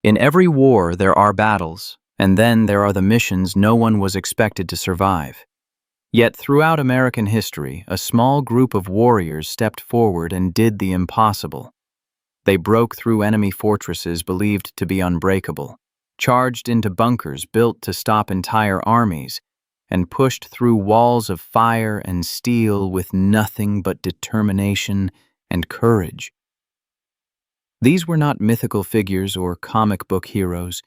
In every war, there are battles, and then there are the missions no one was expected to survive. Yet throughout American history, a small group of warriors stepped forward and did the impossible. They broke through enemy fortresses believed to be unbreakable, charged into bunkers built to stop entire armies, and pushed through walls of fire and steel with nothing but determination and courage. These were not mythical figures or comic book heroes.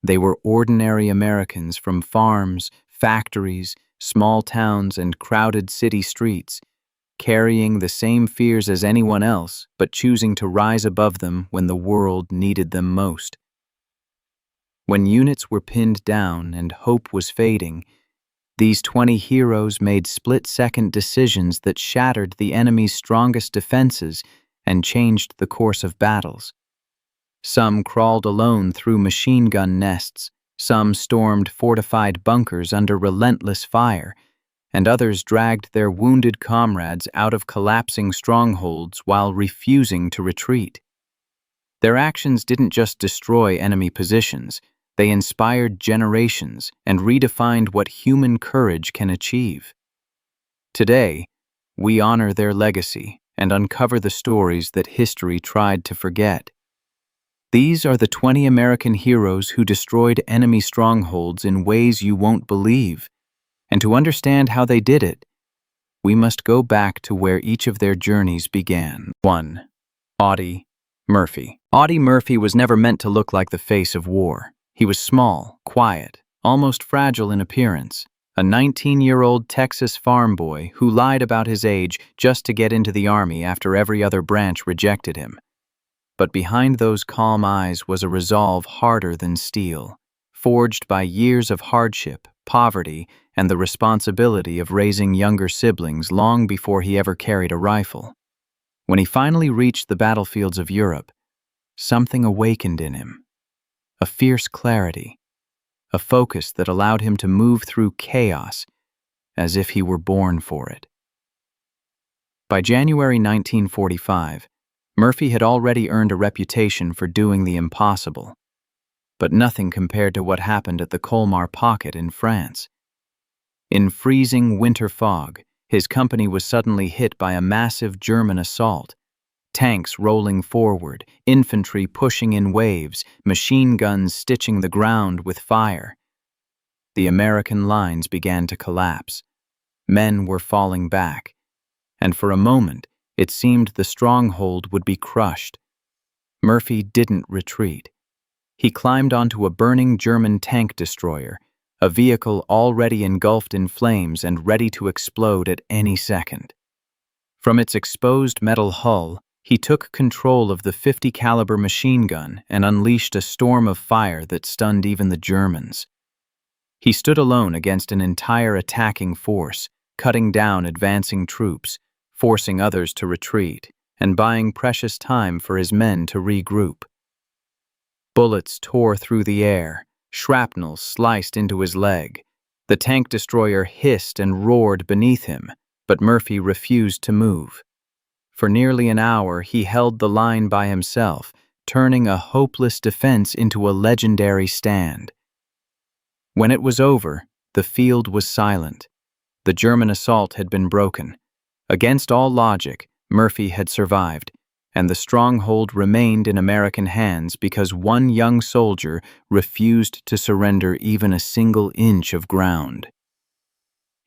They were ordinary Americans from farms, factories, small towns, and crowded city streets, carrying the same fears as anyone else, but choosing to rise above them when the world needed them most. When units were pinned down and hope was fading, these 20 heroes made split-second decisions that shattered the enemy's strongest defenses and changed the course of battles. Some crawled alone through machine gun nests, some stormed fortified bunkers under relentless fire, and others dragged their wounded comrades out of collapsing strongholds while refusing to retreat. Their actions didn't just destroy enemy positions, they inspired generations and redefined what human courage can achieve. Today, we honor their legacy and uncover the stories that history tried to forget. These are the 20 American heroes who destroyed enemy strongholds in ways you won't believe. And to understand how they did it, we must go back to where each of their journeys began. 1. Audie Murphy. Audie Murphy was never meant to look like the face of war. He was small, quiet, almost fragile in appearance, a 19-year-old Texas farm boy who lied about his age just to get into the Army after every other branch rejected him. But behind those calm eyes was a resolve harder than steel, forged by years of hardship, poverty, and the responsibility of raising younger siblings long before he ever carried a rifle. When he finally reached the battlefields of Europe, something awakened in him. A fierce clarity, a focus that allowed him to move through chaos as if he were born for it. By January 1945, Murphy had already earned a reputation for doing the impossible, but nothing compared to what happened at the Colmar Pocket in France. In freezing winter fog, his company was suddenly hit by a massive German assault. Tanks rolling forward, infantry pushing in waves, machine guns stitching the ground with fire. The American lines began to collapse. Men were falling back, and for a moment, it seemed the stronghold would be crushed. Murphy didn't retreat. He climbed onto a burning German tank destroyer, a vehicle already engulfed in flames and ready to explode at any second. From its exposed metal hull, he took control of the .50 caliber machine gun and unleashed a storm of fire that stunned even the Germans. He stood alone against an entire attacking force, cutting down advancing troops, forcing others to retreat, and buying precious time for his men to regroup. Bullets tore through the air, shrapnel sliced into his leg. The tank destroyer hissed and roared beneath him, but Murphy refused to move. For nearly an hour, he held the line by himself, turning a hopeless defense into a legendary stand. When it was over, the field was silent. The German assault had been broken. Against all logic, Murphy had survived, and the stronghold remained in American hands because one young soldier refused to surrender even a single inch of ground.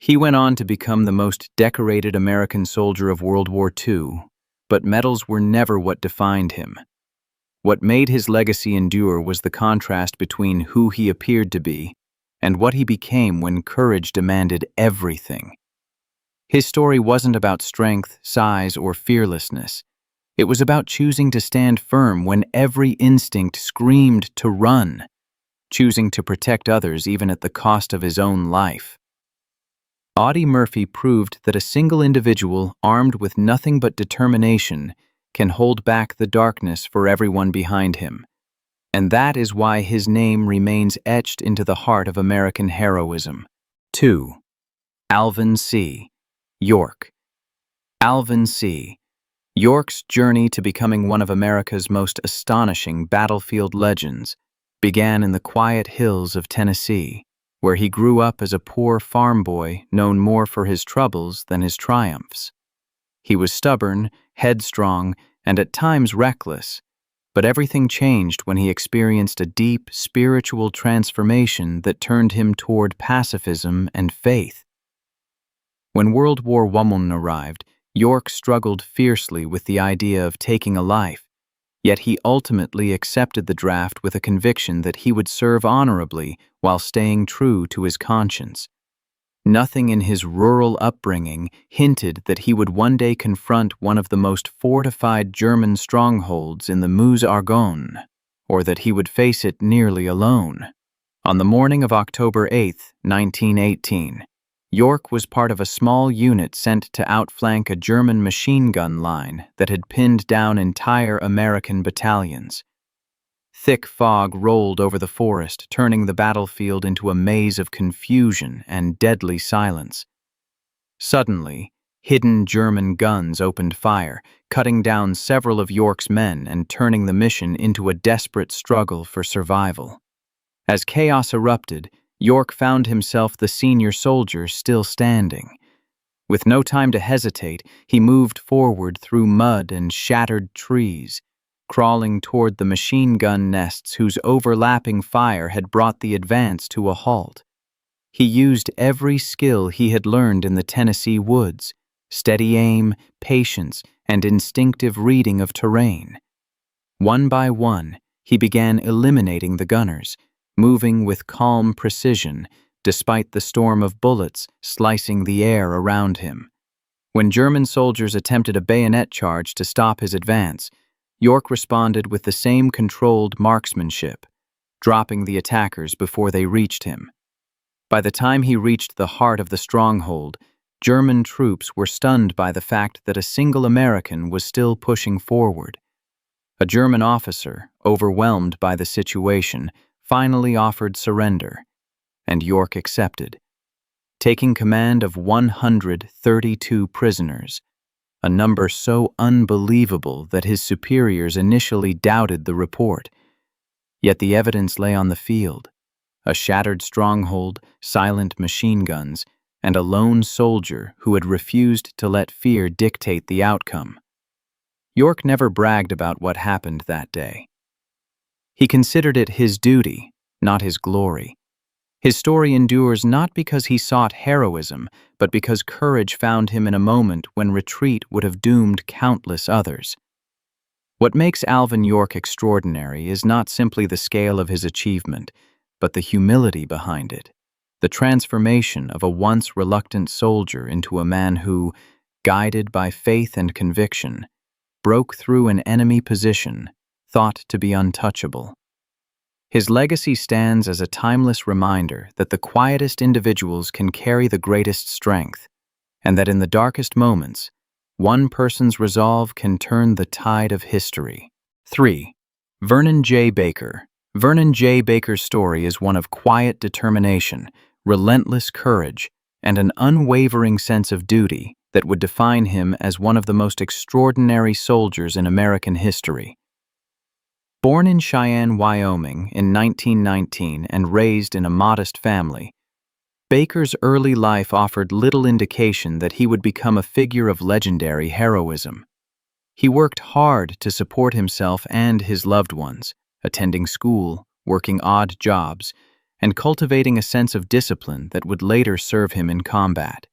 He went on to become the most decorated American soldier of World War II, but medals were never what defined him. What made his legacy endure was the contrast between who he appeared to be and what he became when courage demanded everything. His story wasn't about strength, size, or fearlessness. It was about choosing to stand firm when every instinct screamed to run, choosing to protect others even at the cost of his own life. Audie Murphy proved that a single individual armed with nothing but determination can hold back the darkness for everyone behind him. And that is why his name remains etched into the heart of American heroism. 2. Alvin C. York. Alvin C. York's journey to becoming one of America's most astonishing battlefield legends began in the quiet hills of Tennessee, where he grew up as a poor farm boy known more for his troubles than his triumphs. He was stubborn, headstrong, and at times reckless, but everything changed when he experienced a deep spiritual transformation that turned him toward pacifism and faith. When World War I arrived, York struggled fiercely with the idea of taking a life, yet he ultimately accepted the draft with a conviction that he would serve honorably while staying true to his conscience. Nothing in his rural upbringing hinted that he would one day confront one of the most fortified German strongholds in the Meuse-Argonne, or that he would face it nearly alone. On the morning of October 8, 1918, York was part of a small unit sent to outflank a German machine gun line that had pinned down entire American battalions. Thick fog rolled over the forest, turning the battlefield into a maze of confusion and deadly silence. Suddenly, hidden German guns opened fire, cutting down several of York's men and turning the mission into a desperate struggle for survival. As chaos erupted, York found himself the senior soldier still standing. With no time to hesitate, he moved forward through mud and shattered trees, crawling toward the machine gun nests whose overlapping fire had brought the advance to a halt. He used every skill he had learned in the Tennessee woods: steady aim, patience, and instinctive reading of terrain. One by one, he began eliminating the gunners, moving with calm precision despite the storm of bullets slicing the air around him. When German soldiers attempted a bayonet charge to stop his advance, York responded with the same controlled marksmanship, dropping the attackers before they reached him. By the time he reached the heart of the stronghold, German troops were stunned by the fact that a single American was still pushing forward. A German officer, overwhelmed by the situation, finally offered surrender, and York accepted, taking command of 132 prisoners, a number so unbelievable that his superiors initially doubted the report. Yet the evidence lay on the field: a shattered stronghold, silent machine guns, and a lone soldier who had refused to let fear dictate the outcome. York never bragged about what happened that day. He considered it his duty, not his glory. His story endures not because he sought heroism, but because courage found him in a moment when retreat would have doomed countless others. What makes Alvin York extraordinary is not simply the scale of his achievement, but the humility behind it, the transformation of a once reluctant soldier into a man who, guided by faith and conviction, broke through an enemy position thought to be untouchable. His legacy stands as a timeless reminder that the quietest individuals can carry the greatest strength, and that in the darkest moments, one person's resolve can turn the tide of history. 3. Vernon J. Baker. Vernon J. Baker's story is one of quiet determination, relentless courage, and an unwavering sense of duty that would define him as one of the most extraordinary soldiers in American history. Born in Cheyenne, Wyoming in 1919 and raised in a modest family, Baker's early life offered little indication that he would become a figure of legendary heroism. He worked hard to support himself and his loved ones, attending school, working odd jobs, and cultivating a sense of discipline that would later serve him in combat.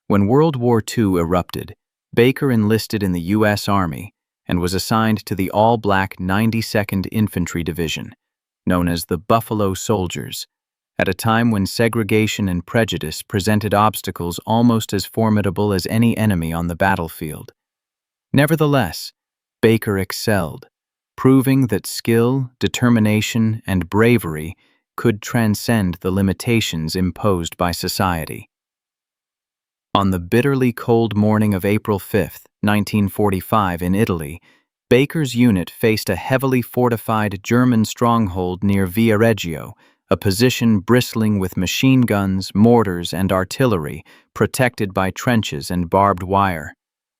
When World War II erupted, Baker enlisted in the U.S. Army and was assigned to the all-black 92nd Infantry Division, known as the Buffalo Soldiers, at a time when segregation and prejudice presented obstacles almost as formidable as any enemy on the battlefield. Nevertheless, Baker excelled, proving that skill, determination, and bravery could transcend the limitations imposed by society. On the bitterly cold morning of April 5, 1945, in Italy, Baker's unit faced a heavily fortified German stronghold near Viareggio, a position bristling with machine guns, mortars, and artillery, protected by trenches and barbed wire.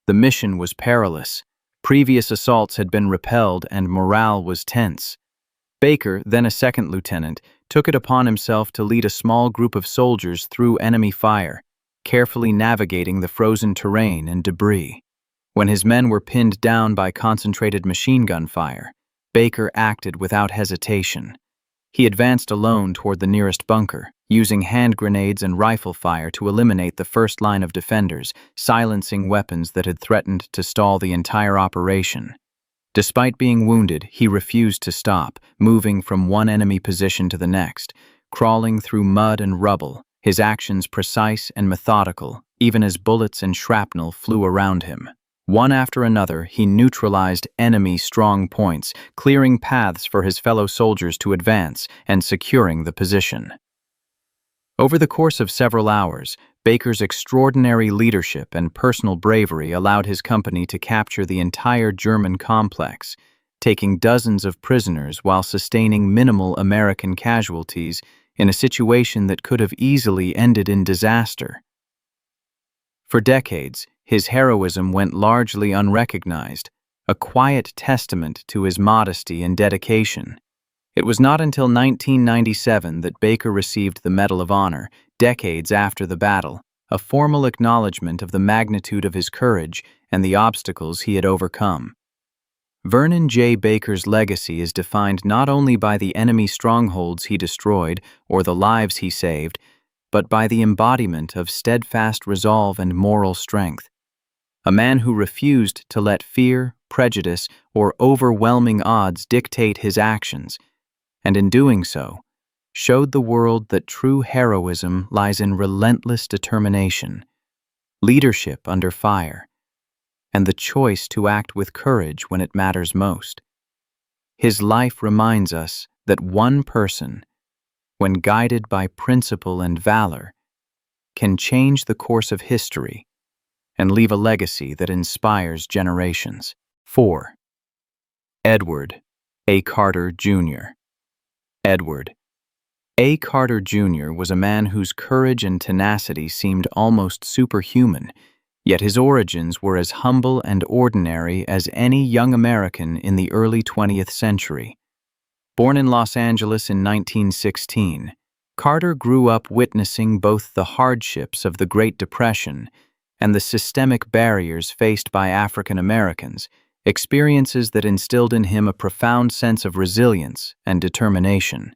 The mission was perilous. Previous assaults had been repelled and morale was tense. Baker, then a second lieutenant, took it upon himself to lead a small group of soldiers through enemy fire, carefully navigating the frozen terrain and debris. When his men were pinned down by concentrated machine gun fire, Baker acted without hesitation. He advanced alone toward the nearest bunker, using hand grenades and rifle fire to eliminate the first line of defenders, silencing weapons that had threatened to stall the entire operation. Despite being wounded, he refused to stop, moving from one enemy position to the next, crawling through mud and rubble, his actions precise and methodical, even as bullets and shrapnel flew around him. One after another, he neutralized enemy strong points, clearing paths for his fellow soldiers to advance and securing the position. Over the course of several hours, Baker's extraordinary leadership and personal bravery allowed his company to capture the entire German complex, taking dozens of prisoners while sustaining minimal American casualties in a situation that could have easily ended in disaster. For decades, his heroism went largely unrecognized, a quiet testament to his modesty and dedication. It was not until 1997 that Baker received the Medal of Honor, decades after the battle, a formal acknowledgement of the magnitude of his courage and the obstacles he had overcome. Vernon J. Baker's legacy is defined not only by the enemy strongholds he destroyed or the lives he saved, but by the embodiment of steadfast resolve and moral strength. A man who refused to let fear, prejudice, or overwhelming odds dictate his actions, and in doing so, showed the world that true heroism lies in relentless determination, leadership under fire, and the choice to act with courage when it matters most. His life reminds us that one person, when guided by principle and valor, can change the course of history and leave a legacy that inspires generations. 4. Edward A. Carter, Jr. Edward A. Carter, Jr. was a man whose courage and tenacity seemed almost superhuman, yet his origins were as humble and ordinary as any young American in the early 20th century. Born in Los Angeles in 1916, Carter grew up witnessing both the hardships of the Great Depression and the systemic barriers faced by African Americans, experiences that instilled in him a profound sense of resilience and determination.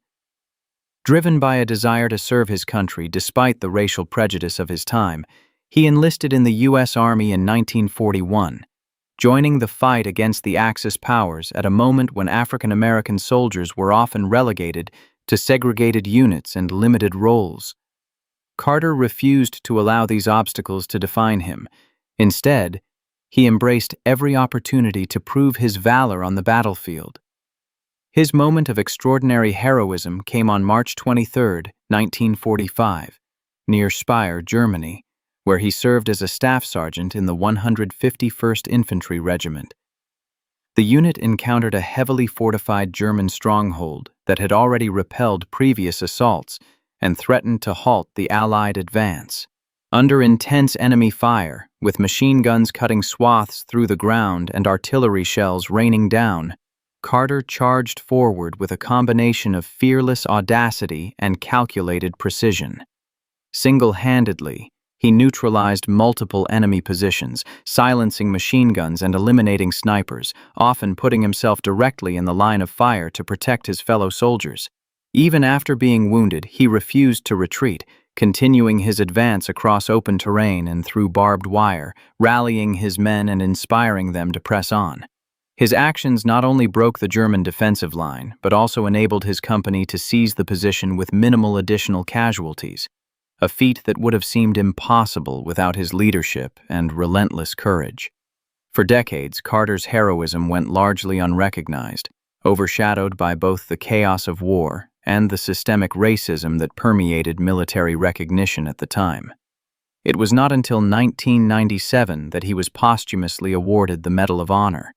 Driven by a desire to serve his country despite the racial prejudice of his time, he enlisted in the U.S. Army in 1941, joining the fight against the Axis powers at a moment when African American soldiers were often relegated to segregated units and limited roles. Carter refused to allow these obstacles to define him. Instead, he embraced every opportunity to prove his valor on the battlefield. His moment of extraordinary heroism came on March 23, 1945, near Speyer, Germany, where he served as a staff sergeant in the 151st Infantry Regiment. The unit encountered a heavily fortified German stronghold that had already repelled previous assaults and threatened to halt the Allied advance. Under intense enemy fire, with machine guns cutting swaths through the ground and artillery shells raining down, Carter charged forward with a combination of fearless audacity and calculated precision. Single-handedly, he neutralized multiple enemy positions, silencing machine guns and eliminating snipers, often putting himself directly in the line of fire to protect his fellow soldiers. Even after being wounded, he refused to retreat, continuing his advance across open terrain and through barbed wire, rallying his men and inspiring them to press on. His actions not only broke the German defensive line, but also enabled his company to seize the position with minimal additional casualties, a feat that would have seemed impossible without his leadership and relentless courage. For decades, Carter's heroism went largely unrecognized, overshadowed by both the chaos of war and the systemic racism that permeated military recognition at the time. It was not until 1997 that he was posthumously awarded the Medal of Honor,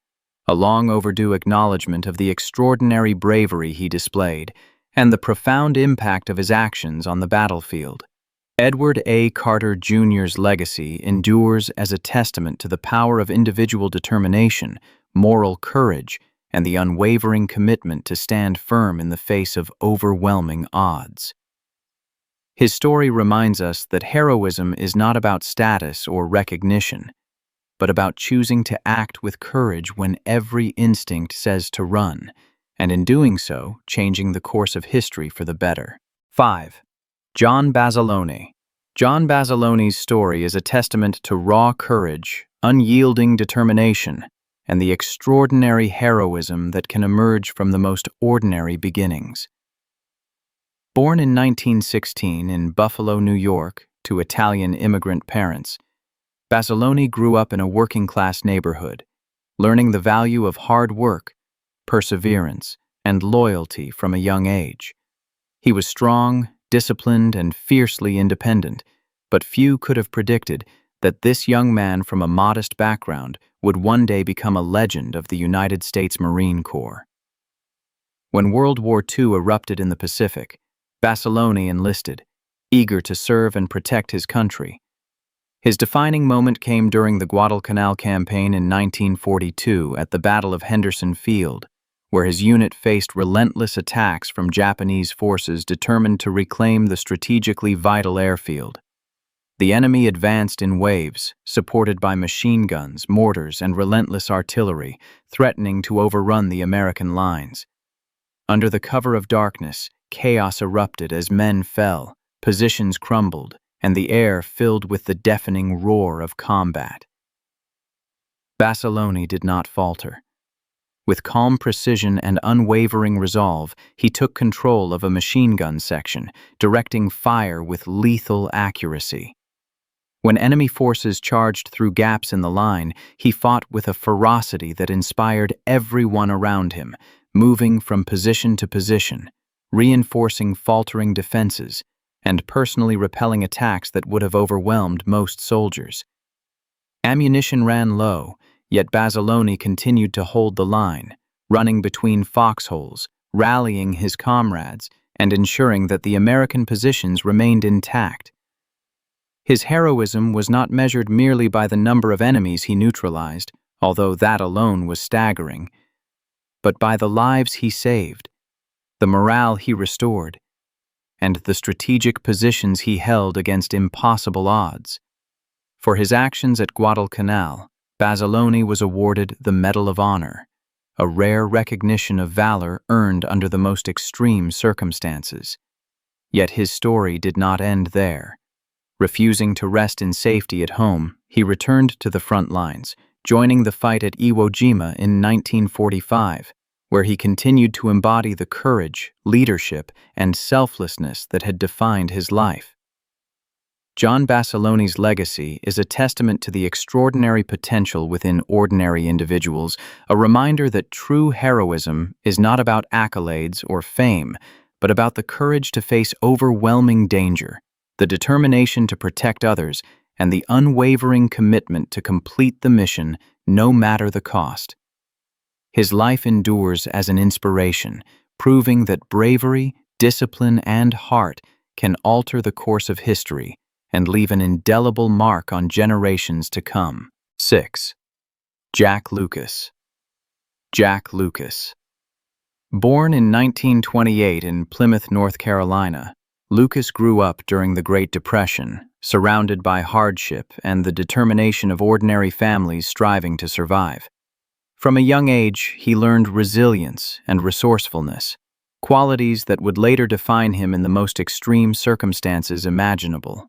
a long overdue acknowledgement of the extraordinary bravery he displayed and the profound impact of his actions on the battlefield. Edward A. Carter Jr.'s legacy endures as a testament to the power of individual determination, moral courage, and the unwavering commitment to stand firm in the face of overwhelming odds. His story reminds us that heroism is not about status or recognition, but about choosing to act with courage when every instinct says to run, and in doing so, changing the course of history for the better. 5. John Basilone. John Basilone's story is a testament to raw courage, unyielding determination, and the extraordinary heroism that can emerge from the most ordinary beginnings. Born in 1916 in Buffalo, New York, to Italian immigrant parents, Basilone grew up in a working-class neighborhood, learning the value of hard work, perseverance, and loyalty from a young age. He was strong, disciplined, and fiercely independent, but few could have predicted that this young man from a modest background would one day become a legend of the United States Marine Corps. When World War II erupted in the Pacific, Basilone enlisted, eager to serve and protect his country. His defining moment came during the Guadalcanal campaign in 1942 at the Battle of Henderson Field, where his unit faced relentless attacks from Japanese forces determined to reclaim the strategically vital airfield. The enemy advanced in waves, supported by machine guns, mortars, and relentless artillery, threatening to overrun the American lines. Under the cover of darkness, chaos erupted as men fell, positions crumbled, and the air filled with the deafening roar of combat. Basilone did not falter. With calm precision and unwavering resolve, he took control of a machine gun section, directing fire with lethal accuracy. When enemy forces charged through gaps in the line, he fought with a ferocity that inspired everyone around him, moving from position to position, reinforcing faltering defenses, and personally repelling attacks that would have overwhelmed most soldiers. Ammunition ran low, yet Basilone continued to hold the line, running between foxholes, rallying his comrades, and ensuring that the American positions remained intact. His heroism was not measured merely by the number of enemies he neutralized, although that alone was staggering, but by the lives he saved, the morale he restored, and the strategic positions he held against impossible odds. For his actions at Guadalcanal, Basilone was awarded the Medal of Honor, a rare recognition of valor earned under the most extreme circumstances. Yet his story did not end there. Refusing to rest in safety at home, he returned to the front lines, joining the fight at Iwo Jima in 1945, where he continued to embody the courage, leadership, and selflessness that had defined his life. John Basilone's legacy is a testament to the extraordinary potential within ordinary individuals, a reminder that true heroism is not about accolades or fame, but about the courage to face overwhelming danger, the determination to protect others, and the unwavering commitment to complete the mission no matter the cost. His life endures as an inspiration, proving that bravery, discipline, and heart can alter the course of history and leave an indelible mark on generations to come. 6. Jack Lucas. Jack Lucas. Born in 1928 in Plymouth, North Carolina, Lucas grew up during the Great Depression, surrounded by hardship and the determination of ordinary families striving to survive. From a young age, he learned resilience and resourcefulness, qualities that would later define him in the most extreme circumstances imaginable.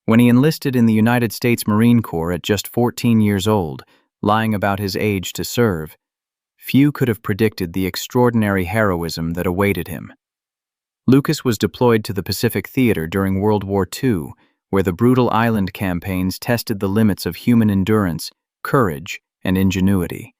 When he enlisted in the United States Marine Corps at just 14 years old, lying about his age to serve, few could have predicted the extraordinary heroism that awaited him. Lucas was deployed to the Pacific Theater during World War II, where the brutal island campaigns tested the limits of human endurance, courage, and ingenuity.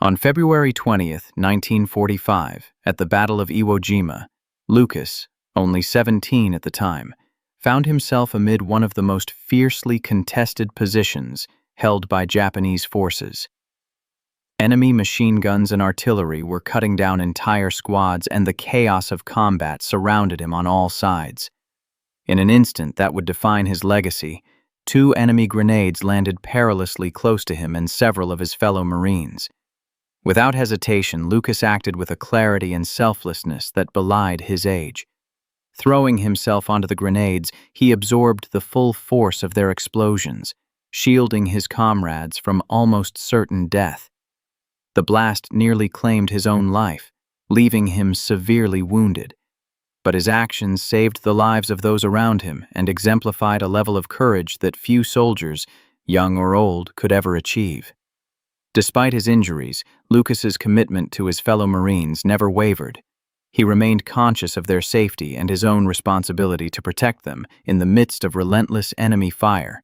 On February 20, 1945, at the Battle of Iwo Jima, Lucas, only 17 at the time, found himself amid one of the most fiercely contested positions held by Japanese forces. Enemy machine guns and artillery were cutting down entire squads, and the chaos of combat surrounded him on all sides. In an instant that would define his legacy, 2 enemy grenades landed perilously close to him and several of his fellow Marines. Without hesitation, Lucas acted with a clarity and selflessness that belied his age. Throwing himself onto the grenades, he absorbed the full force of their explosions, shielding his comrades from almost certain death. The blast nearly claimed his own life, leaving him severely wounded. But his actions saved the lives of those around him and exemplified a level of courage that few soldiers, young or old, could ever achieve. Despite his injuries, Lucas's commitment to his fellow Marines never wavered. He remained conscious of their safety and his own responsibility to protect them in the midst of relentless enemy fire.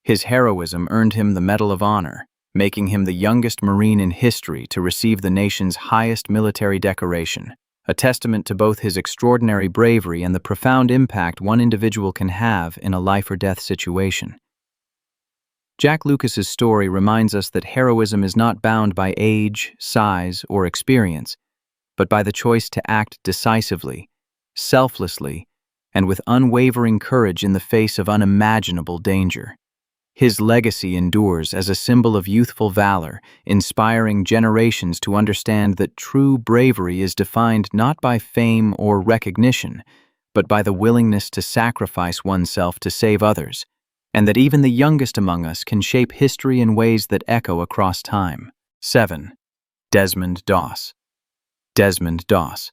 His heroism earned him the Medal of Honor, making him the youngest Marine in history to receive the nation's highest military decoration, a testament to both his extraordinary bravery and the profound impact one individual can have in a life-or-death situation. Jack Lucas's story reminds us that heroism is not bound by age, size, or experience, but by the choice to act decisively, selflessly, and with unwavering courage in the face of unimaginable danger. His legacy endures as a symbol of youthful valor, inspiring generations to understand that true bravery is defined not by fame or recognition, but by the willingness to sacrifice oneself to save others, and that even the youngest among us can shape history in ways that echo across time. 7. Desmond Doss. Desmond Doss.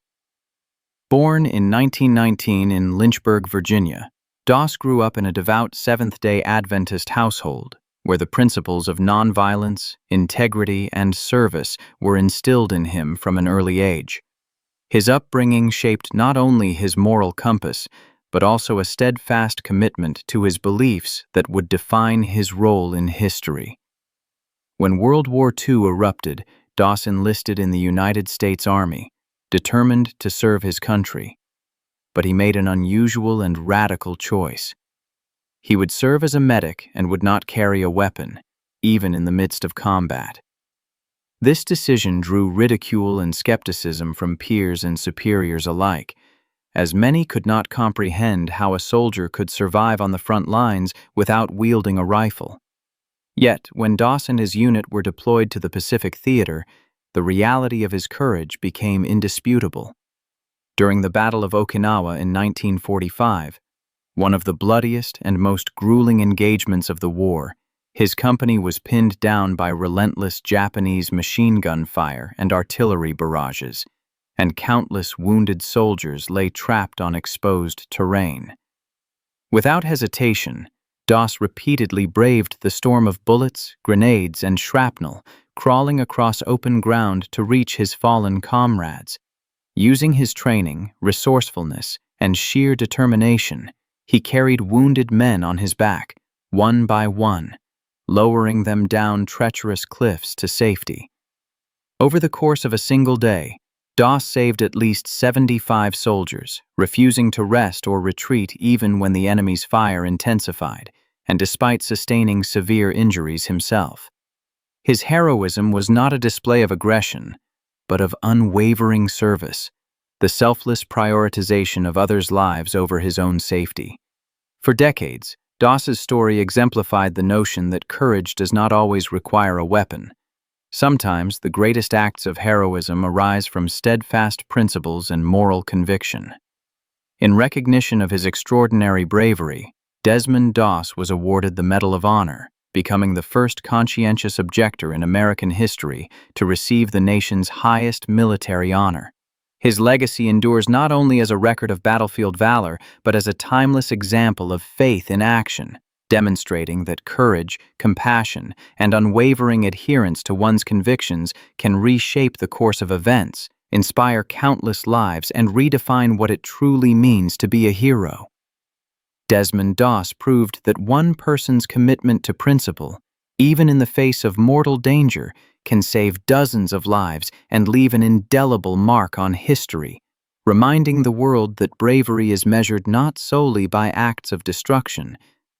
Born in 1919 in Lynchburg, Virginia, Doss grew up in a devout Seventh-day Adventist household where the principles of nonviolence, integrity, and service were instilled in him from an early age. His upbringing shaped not only his moral compass, but also a steadfast commitment to his beliefs that would define his role in history. When World War II erupted, Doss enlisted in the United States Army, determined to serve his country. But he made an unusual and radical choice. He would serve as a medic and would not carry a weapon, even in the midst of combat. This decision drew ridicule and skepticism from peers and superiors alike, as many could not comprehend how a soldier could survive on the front lines without wielding a rifle. Yet, when Doss and his unit were deployed to the Pacific Theater, the reality of his courage became indisputable. During the Battle of Okinawa in 1945, one of the bloodiest and most grueling engagements of the war, his company was pinned down by relentless Japanese machine gun fire and artillery barrages, and countless wounded soldiers lay trapped on exposed terrain. Without hesitation, Doss repeatedly braved the storm of bullets, grenades, and shrapnel, crawling across open ground to reach his fallen comrades. Using his training, resourcefulness, and sheer determination, he carried wounded men on his back, one by one, lowering them down treacherous cliffs to safety. Over the course of a single day, Doss saved at least 75 soldiers, refusing to rest or retreat even when the enemy's fire intensified, and despite sustaining severe injuries himself. His heroism was not a display of aggression, but of unwavering service, the selfless prioritization of others' lives over his own safety. For decades, Doss's story exemplified the notion that courage does not always require a weapon. Sometimes the greatest acts of heroism arise from steadfast principles and moral conviction. In recognition of his extraordinary bravery, Desmond Doss was awarded the Medal of Honor, becoming the first conscientious objector in American history to receive the nation's highest military honor. His legacy endures not only as a record of battlefield valor, but as a timeless example of faith in action, demonstrating that courage, compassion, and unwavering adherence to one's convictions can reshape the course of events, inspire countless lives, and redefine what it truly means to be a hero. Desmond Doss proved that one person's commitment to principle, even in the face of mortal danger, can save dozens of lives and leave an indelible mark on history, reminding the world that bravery is measured not solely by acts of destruction,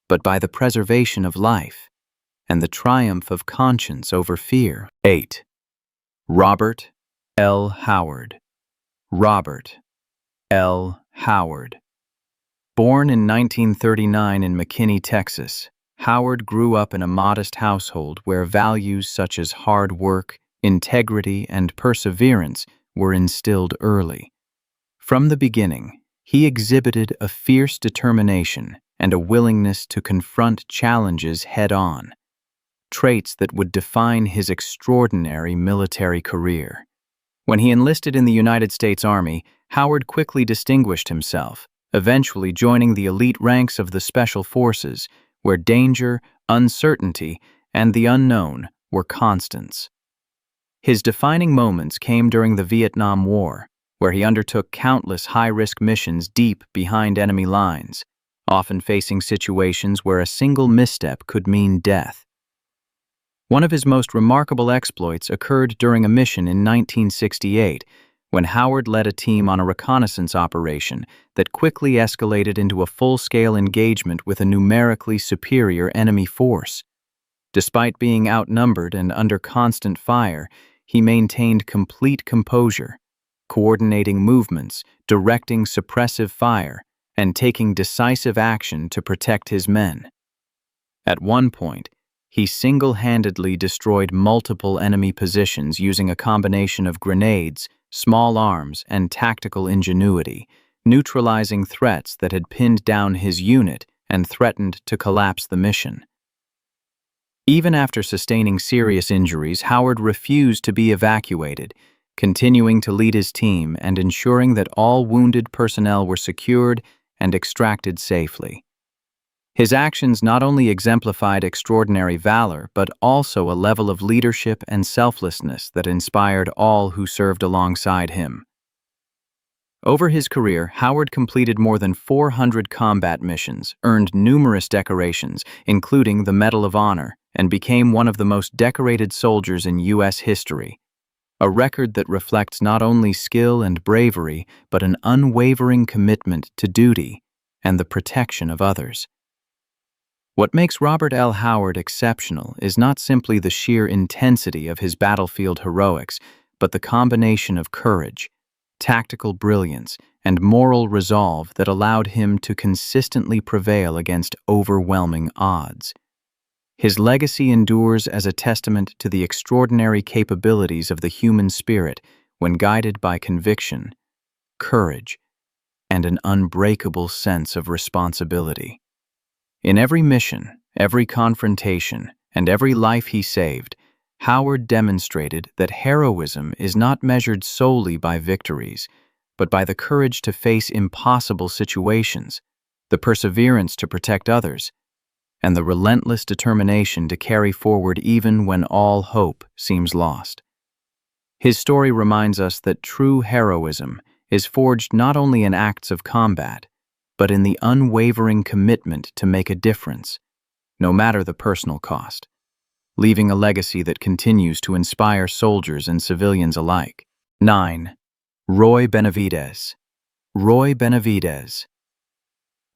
but by the preservation of life and the triumph of conscience over fear. 8. Robert L. Howard. Robert L. Howard. Born in 1939 in McKinney, Texas, Howard grew up in a modest household where values such as hard work, integrity, and perseverance were instilled early. From the beginning, he exhibited a fierce determination and a willingness to confront challenges head-on, traits that would define his extraordinary military career. When he enlisted in the United States Army, Howard quickly distinguished himself, eventually joining the elite ranks of the Special Forces, where danger, uncertainty, and the unknown were constants. His defining moments came during the Vietnam War, where he undertook countless high-risk missions deep behind enemy lines, often facing situations where a single misstep could mean death. One of his most remarkable exploits occurred during a mission in 1968, when Howard led a team on a reconnaissance operation that quickly escalated into a full-scale engagement with a numerically superior enemy force. Despite being outnumbered and under constant fire, he maintained complete composure, coordinating movements, directing suppressive fire, and taking decisive action to protect his men. At one point, he single-handedly destroyed multiple enemy positions using a combination of grenades, small arms, and tactical ingenuity, neutralizing threats that had pinned down his unit and threatened to collapse the mission. Even after sustaining serious injuries, Howard refused to be evacuated, continuing to lead his team and ensuring that all wounded personnel were secured and extracted safely. His actions not only exemplified extraordinary valor, but also a level of leadership and selflessness that inspired all who served alongside him. Over his career, Howard completed more than 400 combat missions, earned numerous decorations, including the Medal of Honor, and became one of the most decorated soldiers in U.S. history, a record that reflects not only skill and bravery, but an unwavering commitment to duty and the protection of others. What makes Robert L. Howard exceptional is not simply the sheer intensity of his battlefield heroics, but the combination of courage, tactical brilliance, and moral resolve that allowed him to consistently prevail against overwhelming odds. His legacy endures as a testament to the extraordinary capabilities of the human spirit when guided by conviction, courage, and an unbreakable sense of responsibility. In every mission, every confrontation, and every life he saved, Howard demonstrated that heroism is not measured solely by victories, but by the courage to face impossible situations, the perseverance to protect others, and the relentless determination to carry forward even when all hope seems lost. His story reminds us that true heroism is forged not only in acts of combat, but in the unwavering commitment to make a difference, no matter the personal cost, leaving a legacy that continues to inspire soldiers and civilians alike. 9. Roy Benavidez. Roy Benavidez.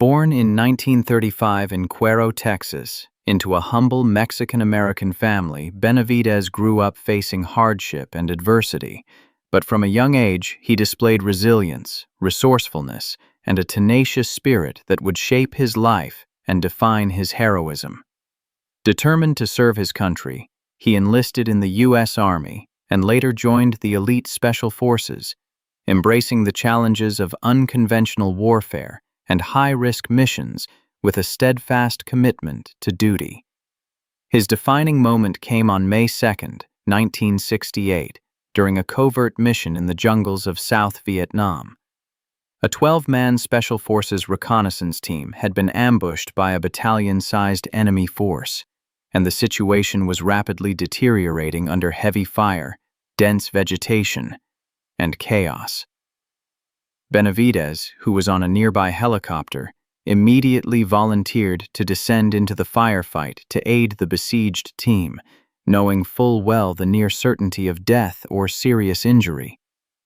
Born in 1935 in Cuero, Texas, into a humble Mexican-American family, Benavidez grew up facing hardship and adversity, but from a young age he displayed resilience, resourcefulness, and a tenacious spirit that would shape his life and define his heroism. Determined to serve his country, he enlisted in the U.S. Army and later joined the elite Special Forces, embracing the challenges of unconventional warfare and high-risk missions with a steadfast commitment to duty. His defining moment came on May 2, 1968, during a covert mission in the jungles of South Vietnam. A 12-man Special Forces reconnaissance team had been ambushed by a battalion-sized enemy force, and the situation was rapidly deteriorating under heavy fire, dense vegetation, and chaos. Benavidez, who was on a nearby helicopter, immediately volunteered to descend into the firefight to aid the besieged team, knowing full well the near certainty of death or serious injury.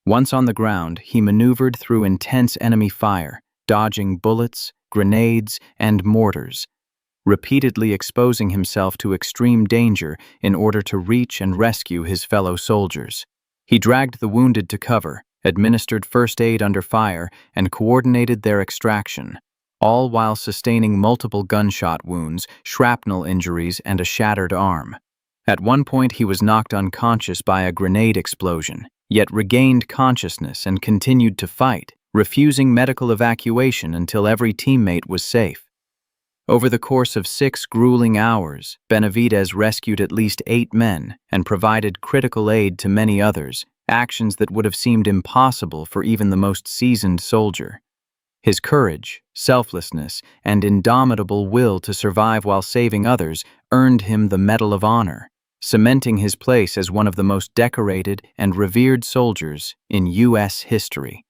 Once on the ground, he maneuvered through intense enemy fire, dodging bullets, grenades, and mortars, repeatedly exposing himself to extreme danger in order to reach and rescue his fellow soldiers. He dragged the wounded to cover, administered first aid under fire, and coordinated their extraction, all while sustaining multiple gunshot wounds, shrapnel injuries, and a shattered arm. At one point, he was knocked unconscious by a grenade explosion, yet regained consciousness and continued to fight, refusing medical evacuation until every teammate was safe. Over the course of 6 grueling hours, Benavidez rescued at least 8 men and provided critical aid to many others, actions that would have seemed impossible for even the most seasoned soldier. His courage, selflessness, and indomitable will to survive while saving others earned him the Medal of Honor, cementing his place as one of the most decorated and revered soldiers in U.S. history.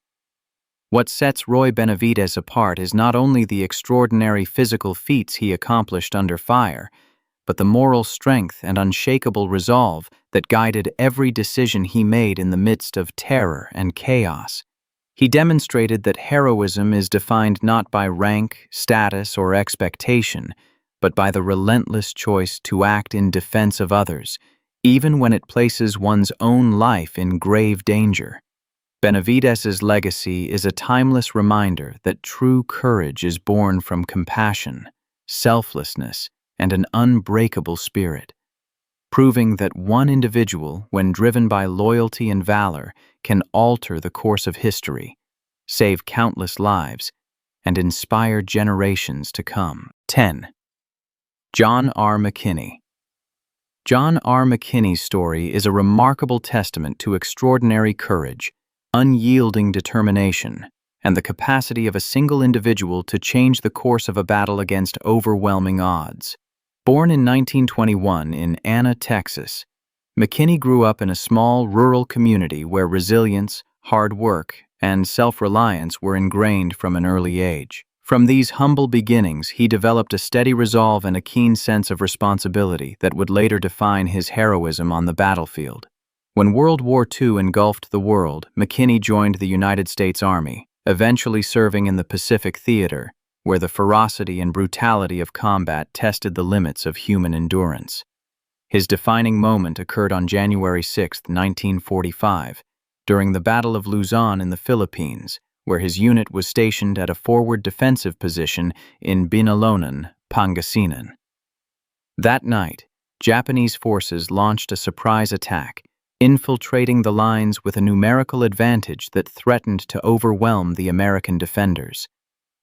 What sets Roy Benavidez apart is not only the extraordinary physical feats he accomplished under fire, but the moral strength and unshakable resolve that guided every decision he made in the midst of terror and chaos. He demonstrated that heroism is defined not by rank, status, or expectation, but by the relentless choice to act in defense of others, even when it places one's own life in grave danger. Benavidez's legacy is a timeless reminder that true courage is born from compassion, selflessness, and an unbreakable spirit, proving that one individual, when driven by loyalty and valor, can alter the course of history, save countless lives, and inspire generations to come. 10. John R. McKinney. John R. McKinney's story is a remarkable testament to extraordinary courage, unyielding determination, and the capacity of a single individual to change the course of a battle against overwhelming odds. Born in 1921 in Anna, Texas, McKinney grew up in a small rural community where resilience, hard work, and self-reliance were ingrained from an early age. From these humble beginnings, he developed a steady resolve and a keen sense of responsibility that would later define his heroism on the battlefield. When World War II engulfed the world, McKinney joined the United States Army, eventually serving in the Pacific Theater, where the ferocity and brutality of combat tested the limits of human endurance. His defining moment occurred on January 6, 1945, during the Battle of Luzon in the Philippines, where his unit was stationed at a forward defensive position in Binalonan, Pangasinan. That night, Japanese forces launched a surprise attack, infiltrating the lines with a numerical advantage that threatened to overwhelm the American defenders.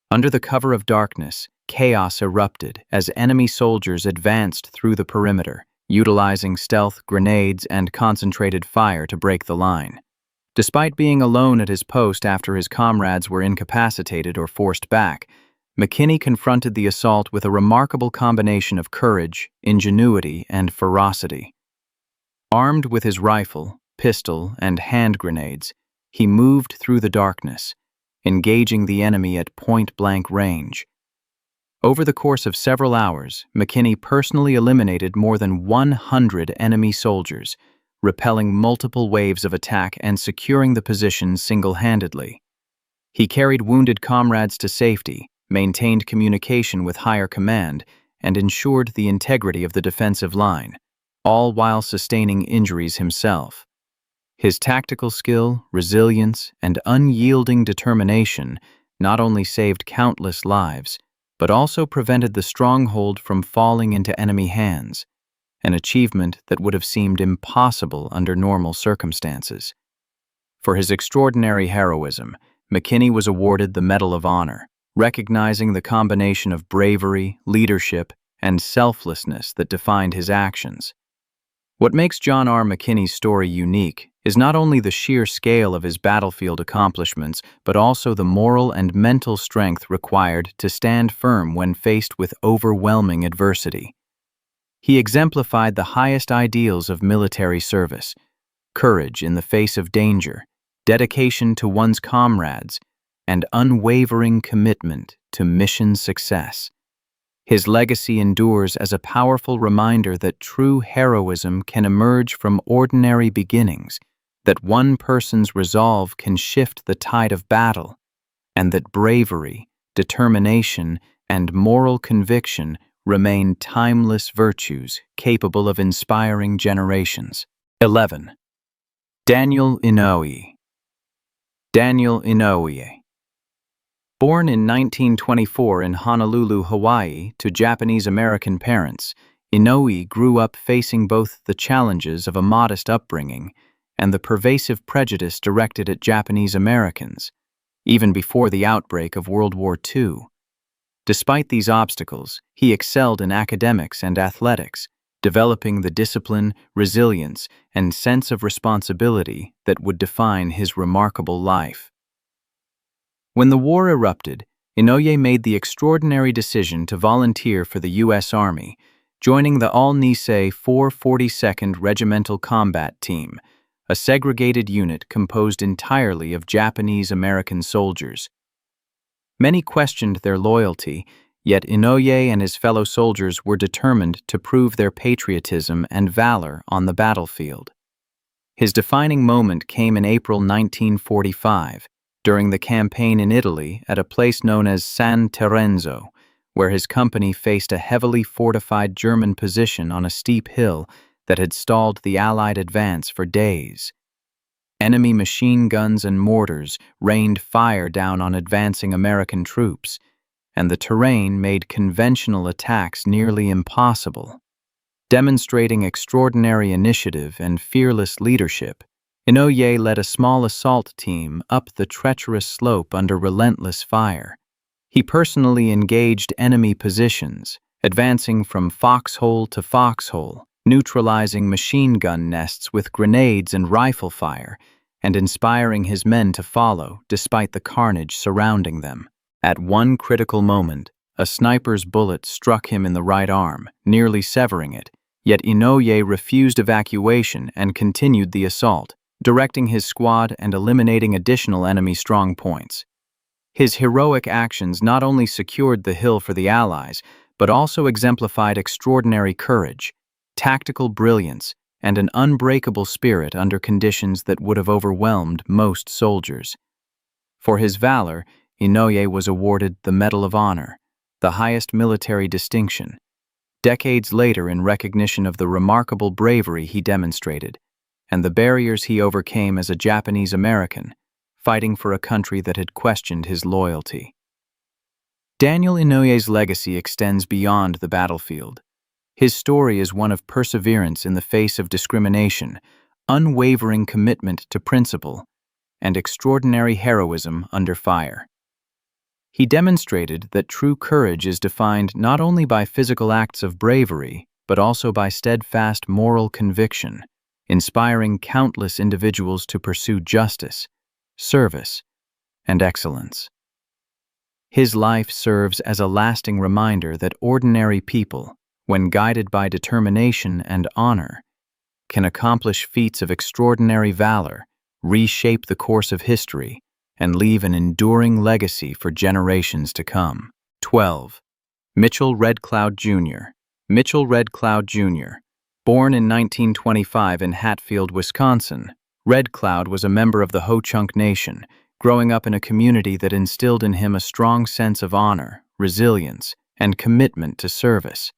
Under the cover of darkness, chaos erupted as enemy soldiers advanced through the perimeter, utilizing stealth, grenades, and concentrated fire to break the line. Despite being alone at his post after his comrades were incapacitated or forced back, McKinney confronted the assault with a remarkable combination of courage, ingenuity, and ferocity. Armed with his rifle, pistol, and hand grenades, he moved through the darkness, engaging the enemy at point-blank range. Over the course of several hours, McKinney personally eliminated more than 100 enemy soldiers, repelling multiple waves of attack and securing the position single-handedly. He carried wounded comrades to safety, maintained communication with higher command, and ensured the integrity of the defensive line, all while sustaining injuries himself. His tactical skill, resilience, and unyielding determination not only saved countless lives, but also prevented the stronghold from falling into enemy hands, an achievement that would have seemed impossible under normal circumstances. For his extraordinary heroism, McKinney was awarded the Medal of Honor, recognizing the combination of bravery, leadership, and selflessness that defined his actions. What makes John R. McKinney's story unique is not only the sheer scale of his battlefield accomplishments, but also the moral and mental strength required to stand firm when faced with overwhelming adversity. He exemplified the highest ideals of military service: courage in the face of danger, dedication to one's comrades, and unwavering commitment to mission success. His legacy endures as a powerful reminder that true heroism can emerge from ordinary beginnings, that one person's resolve can shift the tide of battle, and that bravery, determination, and moral conviction remain timeless virtues capable of inspiring generations. 11. Daniel Inouye. Daniel Inouye. Born in 1924 in Honolulu, Hawaii, to Japanese-American parents, Inoue grew up facing both the challenges of a modest upbringing and the pervasive prejudice directed at Japanese Americans, even before the outbreak of World War II. Despite these obstacles, he excelled in academics and athletics, developing the discipline, resilience, and sense of responsibility that would define his remarkable life. When the war erupted, Inoue made the extraordinary decision to volunteer for the U.S. Army, joining the All-Nisei 442nd Regimental Combat Team, a segregated unit composed entirely of Japanese-American soldiers. Many questioned their loyalty, yet Inoue and his fellow soldiers were determined to prove their patriotism and valor on the battlefield. His defining moment came in April 1945, during the campaign in Italy at a place known as San Terenzo, where his company faced a heavily fortified German position on a steep hill that had stalled the Allied advance for days. Enemy machine guns and mortars rained fire down on advancing American troops, and the terrain made conventional attacks nearly impossible. Demonstrating extraordinary initiative and fearless leadership, Inoue led a small assault team up the treacherous slope under relentless fire. He personally engaged enemy positions, advancing from foxhole to foxhole, neutralizing machine gun nests with grenades and rifle fire, and inspiring his men to follow despite the carnage surrounding them. At one critical moment, a sniper's bullet struck him in the right arm, nearly severing it, yet Inoue refused evacuation and continued the assault, directing his squad and eliminating additional enemy strong points. His heroic actions not only secured the hill for the Allies, but also exemplified extraordinary courage, tactical brilliance, and an unbreakable spirit under conditions that would have overwhelmed most soldiers. For his valor, Inoue was awarded the Medal of Honor, the highest military distinction, decades later in recognition of the remarkable bravery he demonstrated and the barriers he overcame as a Japanese American, fighting for a country that had questioned his loyalty. Daniel Inouye's legacy extends beyond the battlefield. His story is one of perseverance in the face of discrimination, unwavering commitment to principle, and extraordinary heroism under fire. He demonstrated that true courage is defined not only by physical acts of bravery, but also by steadfast moral conviction, inspiring countless individuals to pursue justice, service, and excellence. His life serves as a lasting reminder that ordinary people, when guided by determination and honor, can accomplish feats of extraordinary valor, reshape the course of history, and leave an enduring legacy for generations to come. 12. Mitchell Red Cloud Jr. Mitchell Red Cloud Jr. Born in 1925 in Hatfield, Wisconsin, Red Cloud was a member of the Ho-Chunk Nation, growing up in a community that instilled in him a strong sense of honor, resilience, and commitment to service.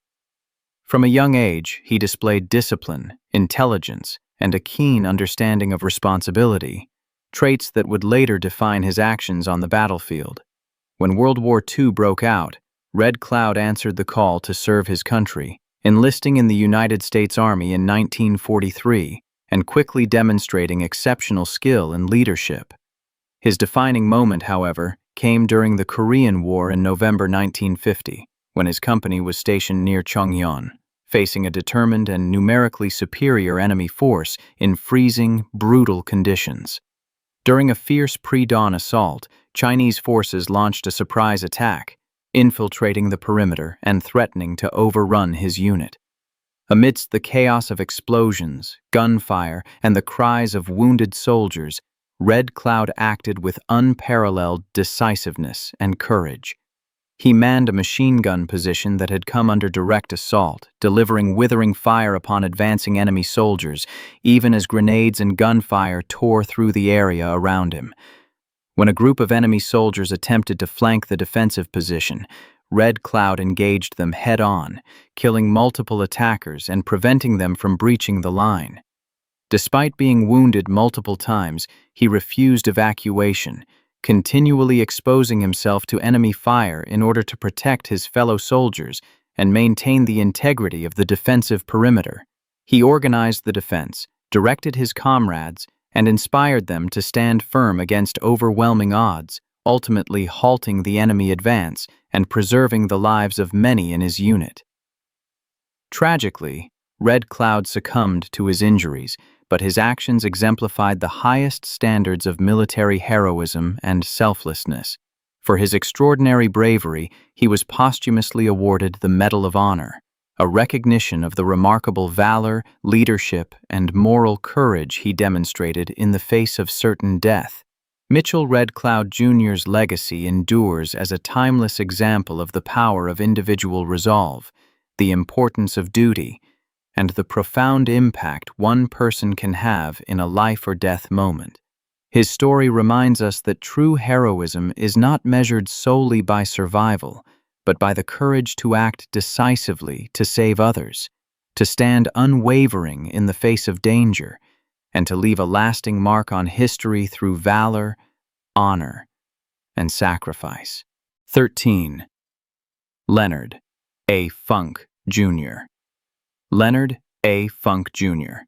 From a young age, he displayed discipline, intelligence, and a keen understanding of responsibility, traits that would later define his actions on the battlefield. When World War II broke out, Red Cloud answered the call to serve his country, enlisting in the United States Army in 1943 and quickly demonstrating exceptional skill and leadership. His defining moment, however, came during the Korean War in November 1950, when his company was stationed near Chongyeon, facing a determined and numerically superior enemy force in freezing, brutal conditions. During a fierce pre-dawn assault, Chinese forces launched a surprise attack, infiltrating the perimeter and threatening to overrun his unit. Amidst the chaos of explosions, gunfire, and the cries of wounded soldiers, Red Cloud acted with unparalleled decisiveness and courage. He manned a machine gun position that had come under direct assault, delivering withering fire upon advancing enemy soldiers, even as grenades and gunfire tore through the area around him. When a group of enemy soldiers attempted to flank the defensive position, Red Cloud engaged them head-on, killing multiple attackers and preventing them from breaching the line. Despite being wounded multiple times, he refused evacuation, continually exposing himself to enemy fire in order to protect his fellow soldiers and maintain the integrity of the defensive perimeter. He organized the defense, directed his comrades, and inspired them to stand firm against overwhelming odds, ultimately halting the enemy advance and preserving the lives of many in his unit. Tragically, Red Cloud succumbed to his injuries, but his actions exemplified the highest standards of military heroism and selflessness. For his extraordinary bravery, he was posthumously awarded the Medal of Honor, a recognition of the remarkable valor, leadership, and moral courage he demonstrated in the face of certain death. Mitchell Red Cloud Jr.'s legacy endures as a timeless example of the power of individual resolve, the importance of duty, and the profound impact one person can have in a life-or-death moment. His story reminds us that true heroism is not measured solely by survival, but by the courage to act decisively to save others, to stand unwavering in the face of danger, and to leave a lasting mark on history through valor, honor, and sacrifice. 13. Leonard A. Funk, Jr. Leonard A. Funk, Jr.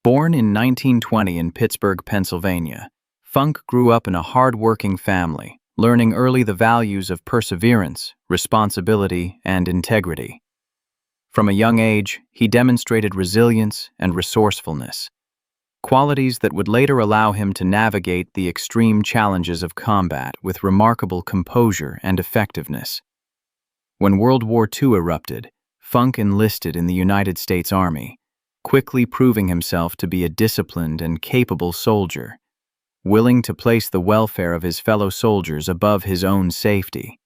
Born in 1920 in Pittsburgh, Pennsylvania, Funk grew up in a hard-working family, learning early the values of perseverance, responsibility, and integrity. From a young age, he demonstrated resilience and resourcefulness, qualities that would later allow him to navigate the extreme challenges of combat with remarkable composure and effectiveness. When World War II erupted, Funk enlisted in the United States Army, quickly proving himself to be a disciplined and capable soldier, willing to place the welfare of his fellow soldiers above his own safety.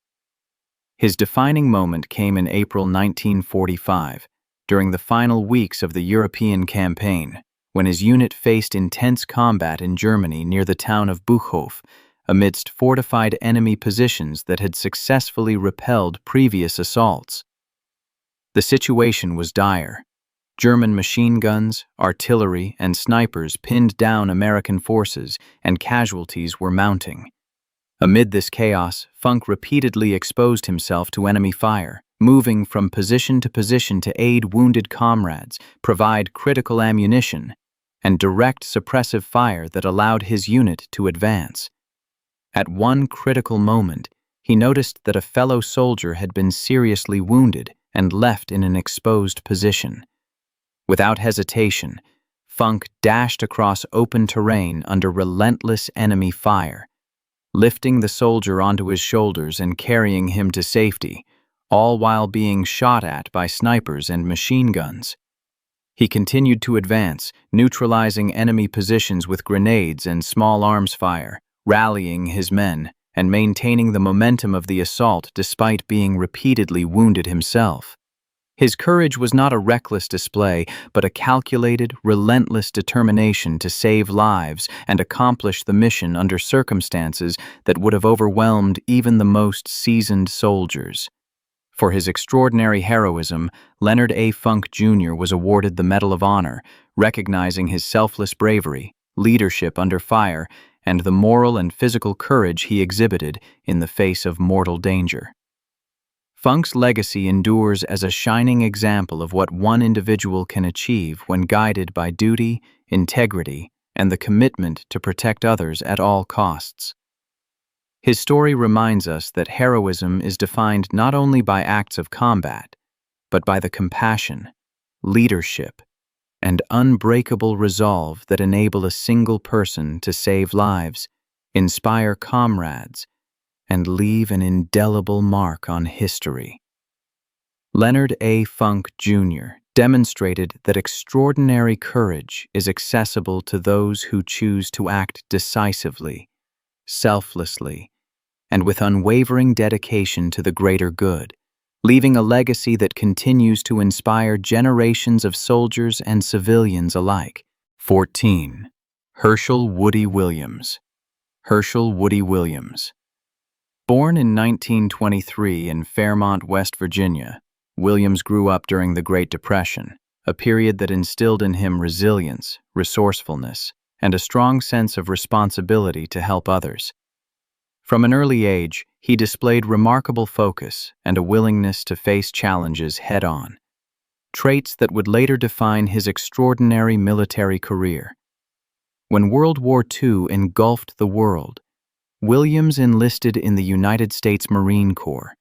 His defining moment came in April 1945, during the final weeks of the European campaign, when his unit faced intense combat in Germany near the town of Buchhof, amidst fortified enemy positions that had successfully repelled previous assaults. The situation was dire. German machine guns, artillery, and snipers pinned down American forces, and casualties were mounting. Amid this chaos, Funk repeatedly exposed himself to enemy fire, moving from position to aid wounded comrades, provide critical ammunition, and direct suppressive fire that allowed his unit to advance. At one critical moment, he noticed that a fellow soldier had been seriously wounded and left in an exposed position. Without hesitation, Funk dashed across open terrain under relentless enemy fire, lifting the soldier onto his shoulders and carrying him to safety, all while being shot at by snipers and machine guns. He continued to advance, neutralizing enemy positions with grenades and small arms fire, rallying his men, and maintaining the momentum of the assault despite being repeatedly wounded himself. His courage was not a reckless display, but a calculated, relentless determination to save lives and accomplish the mission under circumstances that would have overwhelmed even the most seasoned soldiers. For his extraordinary heroism, Leonard A. Funk Jr. was awarded the Medal of Honor, recognizing his selfless bravery, leadership under fire, and the moral and physical courage he exhibited in the face of mortal danger. Funk's legacy endures as a shining example of what one individual can achieve when guided by duty, integrity, and the commitment to protect others at all costs. His story reminds us that heroism is defined not only by acts of combat, but by the compassion, leadership, and unbreakable resolve that enable a single person to save lives, inspire comrades, and leave an indelible mark on history. Leonard A. Funk Jr. demonstrated that extraordinary courage is accessible to those who choose to act decisively, selflessly, and with unwavering dedication to the greater good, leaving a legacy that continues to inspire generations of soldiers and civilians alike. 14. Herschel Woody Williams. Herschel Woody Williams. Born in 1923 in Fairmont, West Virginia, Williams grew up during the Great Depression, a period that instilled in him resilience, resourcefulness, and a strong sense of responsibility to help others. From an early age, he displayed remarkable focus and a willingness to face challenges head-on, traits that would later define his extraordinary military career. When World War II engulfed the world, Williams enlisted in the United States Marine Corps,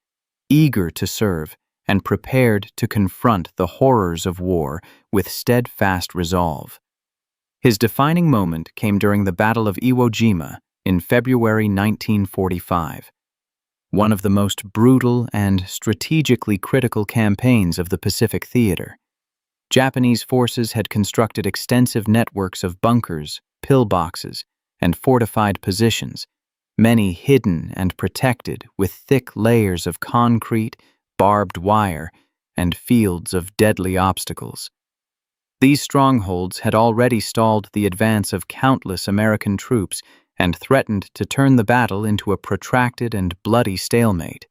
eager to serve and prepared to confront the horrors of war with steadfast resolve. His defining moment came during the Battle of Iwo Jima in February 1945, one of the most brutal and strategically critical campaigns of the Pacific Theater. Japanese forces had constructed extensive networks of bunkers, pillboxes, and fortified positions, many hidden and protected with thick layers of concrete, barbed wire, and fields of deadly obstacles. These strongholds had already stalled the advance of countless American troops and threatened to turn the battle into a protracted and bloody stalemate.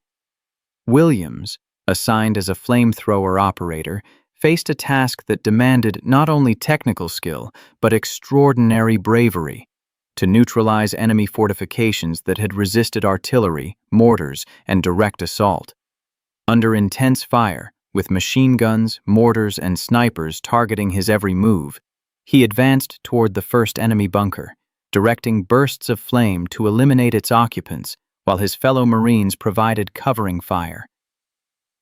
Williams, assigned as a flamethrower operator, faced a task that demanded not only technical skill, but extraordinary bravery: to neutralize enemy fortifications that had resisted artillery, mortars, and direct assault. Under intense fire, with machine guns, mortars, and snipers targeting his every move, he advanced toward the first enemy bunker, directing bursts of flame to eliminate its occupants, while his fellow Marines provided covering fire.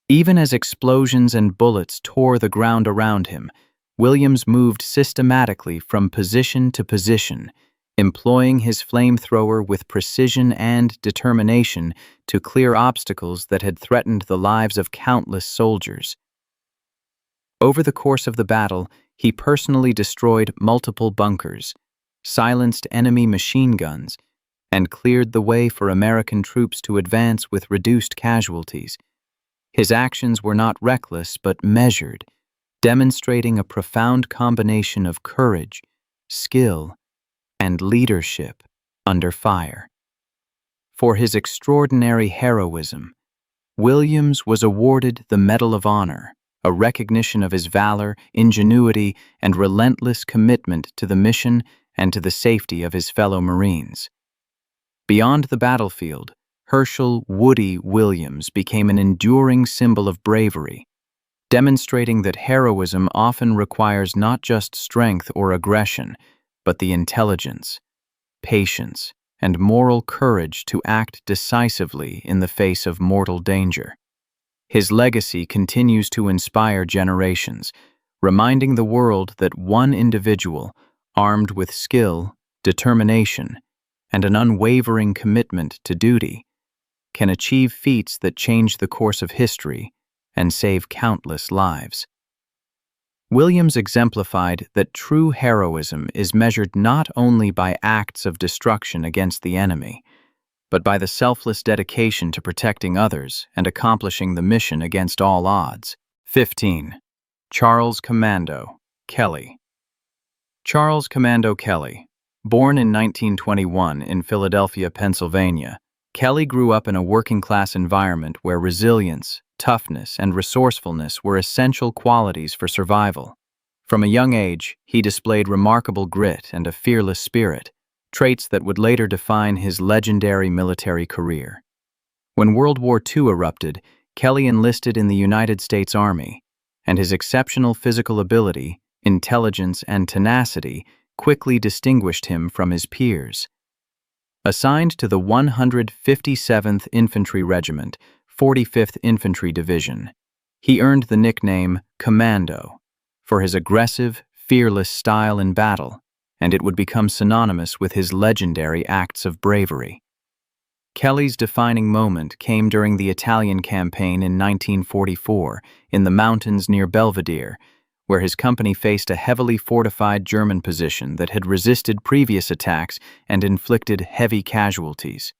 Even as explosions and bullets tore the ground around him, Williams moved systematically from position to position, employing his flamethrower with precision and determination to clear obstacles that had threatened the lives of countless soldiers. Over the course of the battle, he personally destroyed multiple bunkers, silenced enemy machine guns, and cleared the way for American troops to advance with reduced casualties. His actions were not reckless but measured, demonstrating a profound combination of courage, skill, and leadership under fire. For his extraordinary heroism, Williams was awarded the Medal of Honor, a recognition of his valor, ingenuity, and relentless commitment to the mission and to the safety of his fellow Marines. Beyond the battlefield, Herschel "Woody" Williams became an enduring symbol of bravery, demonstrating that heroism often requires not just strength or aggression, but the intelligence, patience, and moral courage to act decisively in the face of mortal danger. His legacy continues to inspire generations, reminding the world that one individual, armed with skill, determination, and an unwavering commitment to duty, can achieve feats that change the course of history and save countless lives. Williams exemplified that true heroism is measured not only by acts of destruction against the enemy, but by the selfless dedication to protecting others and accomplishing the mission against all odds. 15. Charles Commando Kelly. Charles Commando Kelly, born in 1921 in Philadelphia, Pennsylvania, Kelly grew up in a working-class environment where resilience, toughness, and resourcefulness were essential qualities for survival. From a young age, he displayed remarkable grit and a fearless spirit, traits that would later define his legendary military career. When World War II erupted, Kelly enlisted in the United States Army, and his exceptional physical ability, intelligence, and tenacity quickly distinguished him from his peers. Assigned to the 157th Infantry Regiment, 45th Infantry Division, he earned the nickname Commando for his aggressive, fearless style in battle, and it would become synonymous with his legendary acts of bravery. Kelly's defining moment came during the Italian campaign in 1944 in the mountains near Belvedere, where his company faced a heavily fortified German position that had resisted previous attacks and inflicted heavy casualties.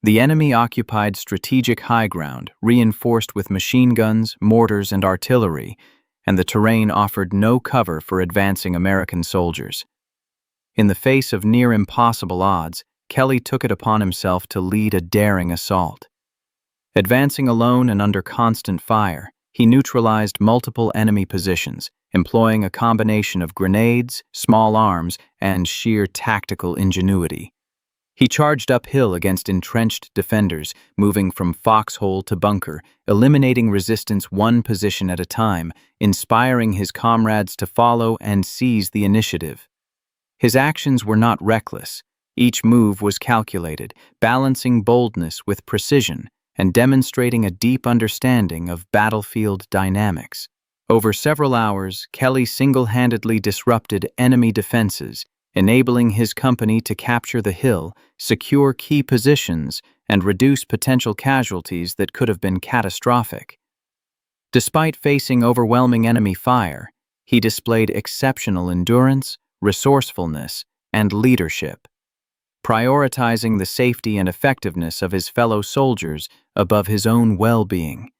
The enemy occupied strategic high ground, reinforced with machine guns, mortars, and artillery, and the terrain offered no cover for advancing American soldiers. In the face of near-impossible odds, Kelly took it upon himself to lead a daring assault. Advancing alone and under constant fire, he neutralized multiple enemy positions, employing a combination of grenades, small arms, and sheer tactical ingenuity. He charged uphill against entrenched defenders, moving from foxhole to bunker, eliminating resistance one position at a time, inspiring his comrades to follow and seize the initiative. His actions were not reckless. Each move was calculated, balancing boldness with precision and demonstrating a deep understanding of battlefield dynamics. Over several hours, Kelly single-handedly disrupted enemy defenses, enabling his company to capture the hill, secure key positions, and reduce potential casualties that could have been catastrophic. Despite facing overwhelming enemy fire, he displayed exceptional endurance, resourcefulness, and leadership, prioritizing the safety and effectiveness of his fellow soldiers above his own well-being.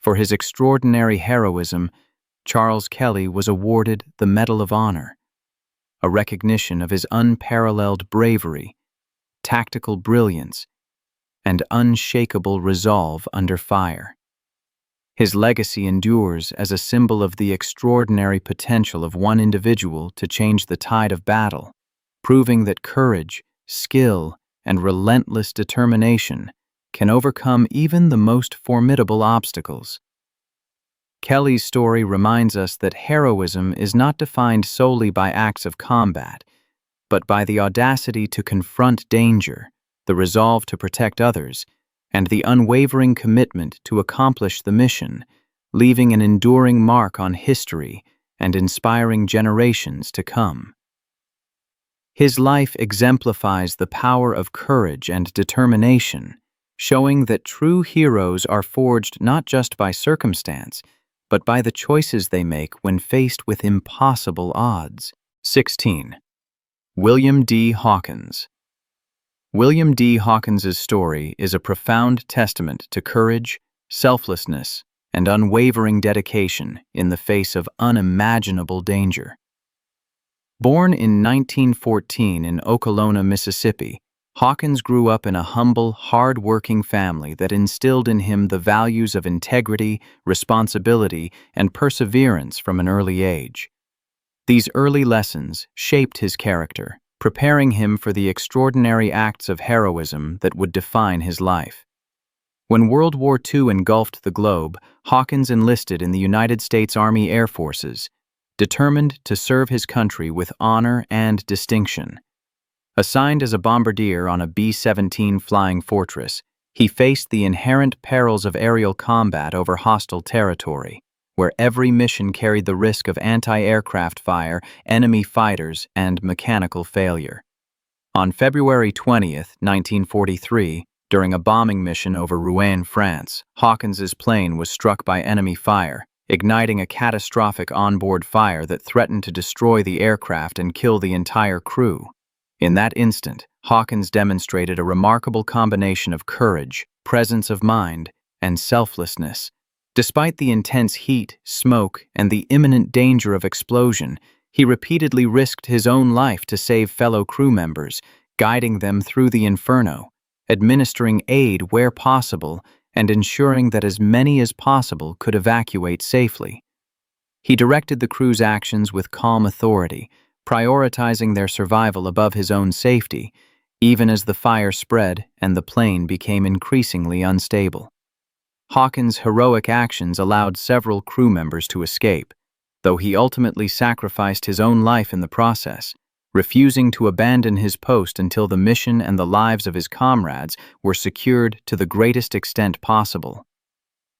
For his extraordinary heroism, Charles Kelly was awarded the Medal of Honor, a recognition of his unparalleled bravery, tactical brilliance, and unshakable resolve under fire. His legacy endures as a symbol of the extraordinary potential of one individual to change the tide of battle, proving that courage, skill, and relentless determination can overcome even the most formidable obstacles. Kelly's story reminds us that heroism is not defined solely by acts of combat, but by the audacity to confront danger, the resolve to protect others, and the unwavering commitment to accomplish the mission, leaving an enduring mark on history and inspiring generations to come. His life exemplifies the power of courage and determination, showing that true heroes are forged not just by circumstance, but by the choices they make when faced with impossible odds. 16. William D. Hawkins. William D. Hawkins's story is a profound testament to courage, selflessness, and unwavering dedication in the face of unimaginable danger. Born in 1914 in Okolona, Mississippi, Hawkins grew up in a humble, hard-working family that instilled in him the values of integrity, responsibility, and perseverance from an early age. These early lessons shaped his character, preparing him for the extraordinary acts of heroism that would define his life. When World War II engulfed the globe, Hawkins enlisted in the United States Army Air Forces, determined to serve his country with honor and distinction. Assigned as a bombardier on a B-17 Flying Fortress, he faced the inherent perils of aerial combat over hostile territory, where every mission carried the risk of anti-aircraft fire, enemy fighters, and mechanical failure. On February 20, 1943, during a bombing mission over Rouen, France, Hawkins's plane was struck by enemy fire, igniting a catastrophic onboard fire that threatened to destroy the aircraft and kill the entire crew. In that instant, Hawkins demonstrated a remarkable combination of courage, presence of mind, and selflessness. Despite the intense heat, smoke, and the imminent danger of explosion, he repeatedly risked his own life to save fellow crew members, guiding them through the inferno, administering aid where possible, and ensuring that as many as possible could evacuate safely. He directed the crew's actions with calm authority, prioritizing their survival above his own safety, even as the fire spread and the plane became increasingly unstable. Hawkins' heroic actions allowed several crew members to escape, though he ultimately sacrificed his own life in the process, refusing to abandon his post until the mission and the lives of his comrades were secured to the greatest extent possible.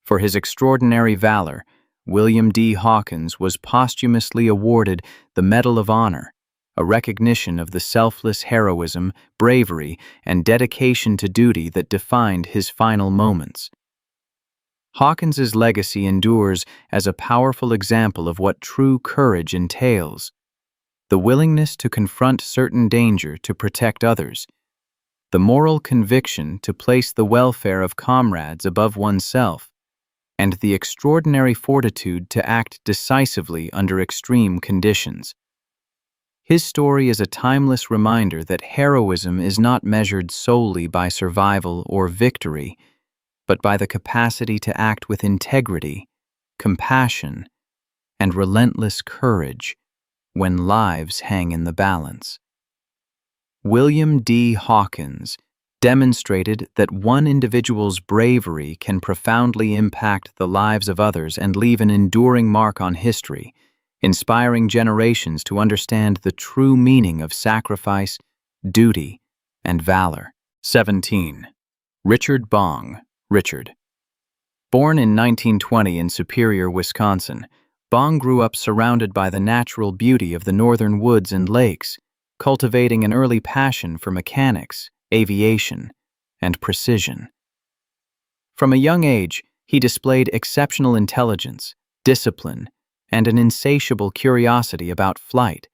For his extraordinary valor, William D. Hawkins was posthumously awarded the Medal of Honor, a recognition of the selfless heroism, bravery, and dedication to duty that defined his final moments. Hawkins's legacy endures as a powerful example of what true courage entails: the willingness to confront certain danger to protect others, the moral conviction to place the welfare of comrades above oneself, and the extraordinary fortitude to act decisively under extreme conditions. His story is a timeless reminder that heroism is not measured solely by survival or victory, but by the capacity to act with integrity, compassion, and relentless courage when lives hang in the balance. William D. Hawkins demonstrated that one individual's bravery can profoundly impact the lives of others and leave an enduring mark on history, inspiring generations to understand the true meaning of sacrifice, duty, and valor. 17. Richard Bong, Richard. Born in 1920 in Superior, Wisconsin, Bong grew up surrounded by the natural beauty of the northern woods and lakes, cultivating an early passion for mechanics, aviation, and precision. From a young age, he displayed exceptional intelligence, discipline, and an insatiable curiosity about flight,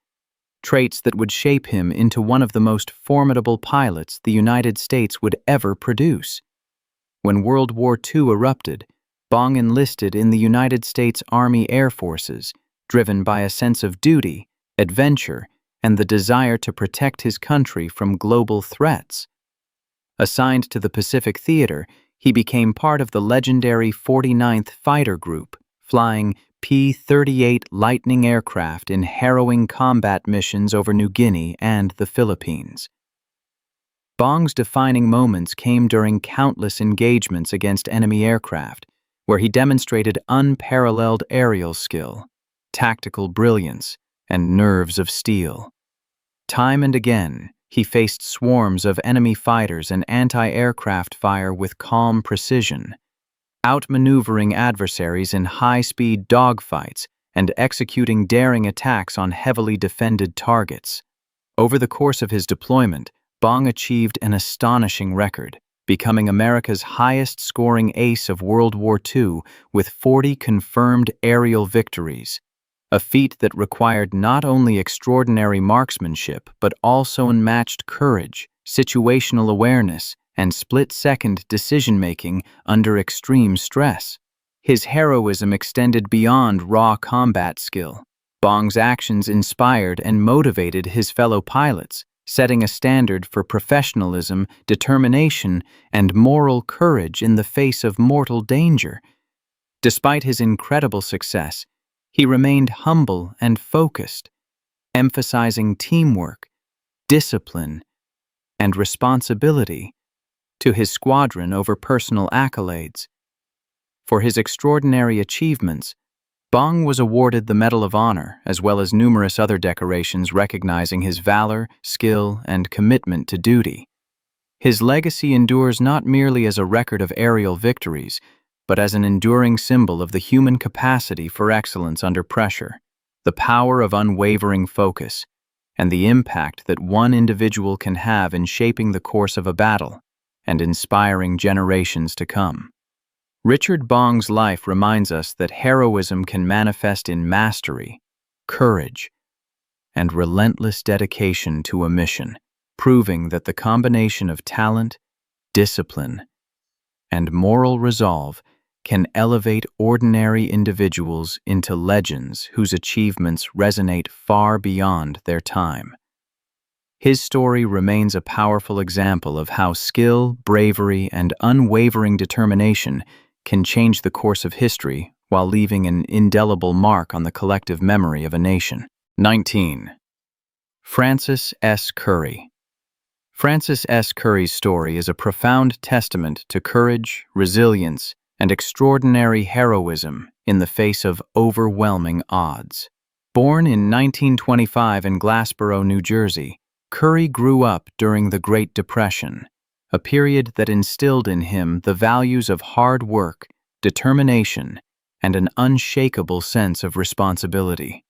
traits that would shape him into one of the most formidable pilots the United States would ever produce. When World War II erupted, Bong enlisted in the United States Army Air Forces, driven by a sense of duty, adventure, and the desire to protect his country from global threats. Assigned to the Pacific Theater, he became part of the legendary 49th Fighter Group, flying P-38 Lightning aircraft in harrowing combat missions over New Guinea and the Philippines. Bong's defining moments came during countless engagements against enemy aircraft, where he demonstrated unparalleled aerial skill, tactical brilliance, and nerves of steel. Time and again, he faced swarms of enemy fighters and anti-aircraft fire with calm precision, outmaneuvering adversaries in high-speed dogfights and executing daring attacks on heavily defended targets. Over the course of his deployment, Bong achieved an astonishing record, becoming America's highest-scoring ace of World War II with 40 confirmed aerial victories, a feat that required not only extraordinary marksmanship but also unmatched courage, situational awareness, and split-second decision-making under extreme stress. His heroism extended beyond raw combat skill. Bong's actions inspired and motivated his fellow pilots, setting a standard for professionalism, determination, and moral courage in the face of mortal danger. Despite his incredible success, he remained humble and focused, emphasizing teamwork, discipline, and responsibility to his squadron over personal accolades. For his extraordinary achievements, Bong was awarded the Medal of Honor, as well as numerous other decorations recognizing his valor, skill, and commitment to duty. His legacy endures not merely as a record of aerial victories, but as an enduring symbol of the human capacity for excellence under pressure, the power of unwavering focus, and the impact that one individual can have in shaping the course of a battle and inspiring generations to come. Richard Bong's life reminds us that heroism can manifest in mastery, courage, and relentless dedication to a mission, proving that the combination of talent, discipline, and moral resolve can elevate ordinary individuals into legends whose achievements resonate far beyond their time. His story remains a powerful example of how skill, bravery, and unwavering determination can change the course of history while leaving an indelible mark on the collective memory of a nation. 19. Francis S. Curry. Francis S. Curry's story is a profound testament to courage, resilience, and extraordinary heroism in the face of overwhelming odds. Born in 1925 in Glassboro, New Jersey, Curry grew up during the Great Depression, a period that instilled in him the values of hard work, determination, and an unshakable sense of responsibility.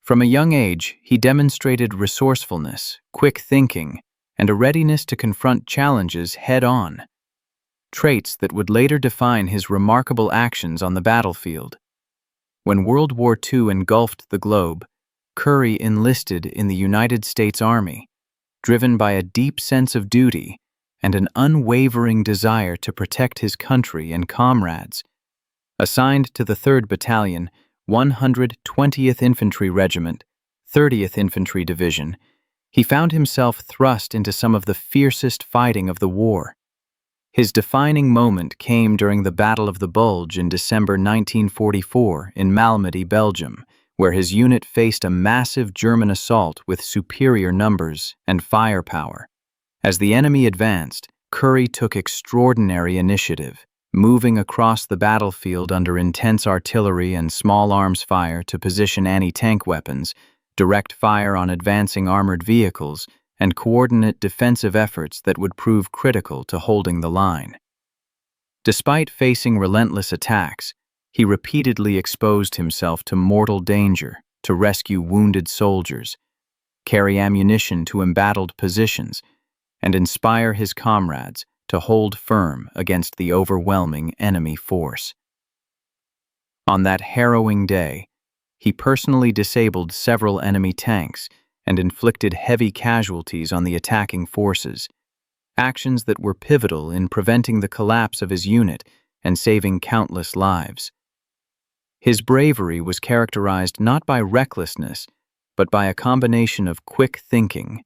From a young age, he demonstrated resourcefulness, quick thinking, and a readiness to confront challenges head-on, traits that would later define his remarkable actions on the battlefield. When World War II engulfed the globe, Curry enlisted in the United States Army, driven by a deep sense of duty and an unwavering desire to protect his country and comrades. Assigned to the 3rd Battalion, 120th Infantry Regiment, 30th Infantry Division, he found himself thrust into some of the fiercest fighting of the war. His defining moment came during the Battle of the Bulge in December 1944 in Malmedy, Belgium, where his unit faced a massive German assault with superior numbers and firepower. As the enemy advanced, Curry took extraordinary initiative, moving across the battlefield under intense artillery and small arms fire to position anti-tank weapons, direct fire on advancing armored vehicles, and coordinate defensive efforts that would prove critical to holding the line. Despite facing relentless attacks, he repeatedly exposed himself to mortal danger to rescue wounded soldiers, carry ammunition to embattled positions, and inspire his comrades to hold firm against the overwhelming enemy force. On that harrowing day, he personally disabled several enemy tanks and inflicted heavy casualties on the attacking forces, actions that were pivotal in preventing the collapse of his unit and saving countless lives. His bravery was characterized not by recklessness, but by a combination of quick thinking,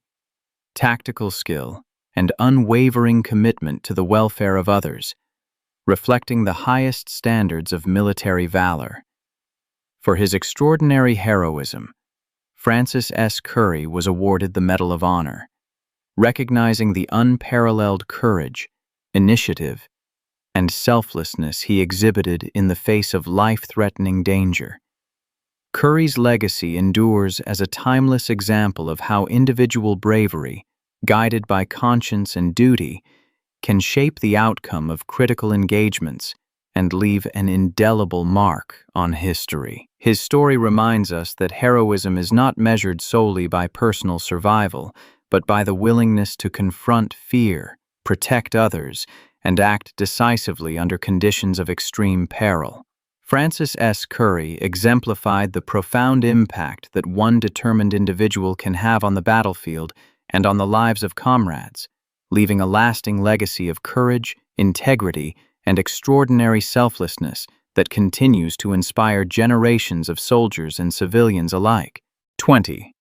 tactical skill, and unwavering commitment to the welfare of others, reflecting the highest standards of military valor. For his extraordinary heroism, Francis S. Curry was awarded the Medal of Honor, recognizing the unparalleled courage, initiative, and selflessness he exhibited in the face of life-threatening danger. Curry's legacy endures as a timeless example of how individual bravery, guided by conscience and duty, can shape the outcome of critical engagements and leave an indelible mark on history. His story reminds us that heroism is not measured solely by personal survival, but by the willingness to confront fear, protect others, and act decisively under conditions of extreme peril. Francis S. Curry exemplified the profound impact that one determined individual can have on the battlefield and on the lives of comrades, leaving a lasting legacy of courage, integrity, and extraordinary selflessness that continues to inspire generations of soldiers and civilians alike. 20.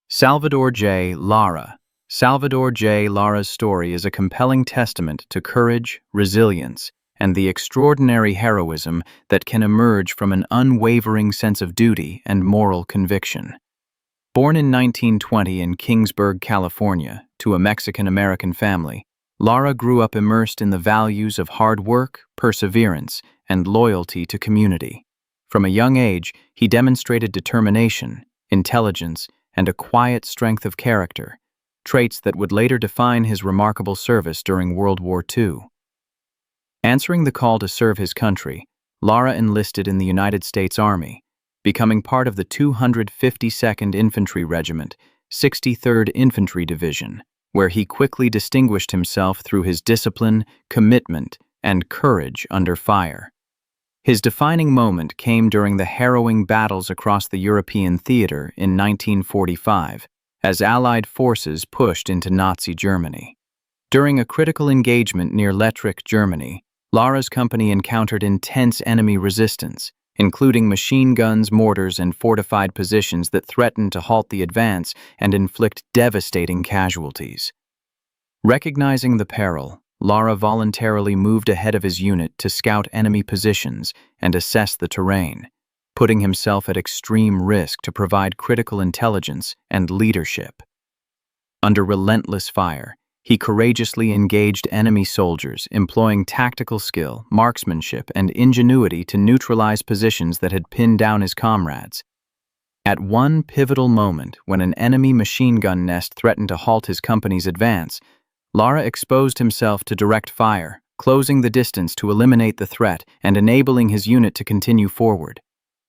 Salvador J. Lara. Salvador J. Lara's story is a compelling testament to courage, resilience, and the extraordinary heroism that can emerge from an unwavering sense of duty and moral conviction. Born in 1920 in Kingsburg, California, to a Mexican-American family, Lara grew up immersed in the values of hard work, perseverance, and loyalty to community. From a young age, he demonstrated determination, intelligence, and a quiet strength of character, traits that would later define his remarkable service during World War II. Answering the call to serve his country, Lara enlisted in the United States Army, becoming part of the 252nd Infantry Regiment, 63rd Infantry Division, where he quickly distinguished himself through his discipline, commitment, and courage under fire. His defining moment came during the harrowing battles across the European theater in 1945, as Allied forces pushed into Nazi Germany. During a critical engagement near Lettrik, Germany, Lara's company encountered intense enemy resistance, including machine guns, mortars, and fortified positions that threatened to halt the advance and inflict devastating casualties. Recognizing the peril, Lara voluntarily moved ahead of his unit to scout enemy positions and assess the terrain, putting himself at extreme risk to provide critical intelligence and leadership. Under relentless fire, he courageously engaged enemy soldiers, employing tactical skill, marksmanship, and ingenuity to neutralize positions that had pinned down his comrades. At one pivotal moment, when an enemy machine gun nest threatened to halt his company's advance, Lara exposed himself to direct fire, closing the distance to eliminate the threat and enabling his unit to continue forward.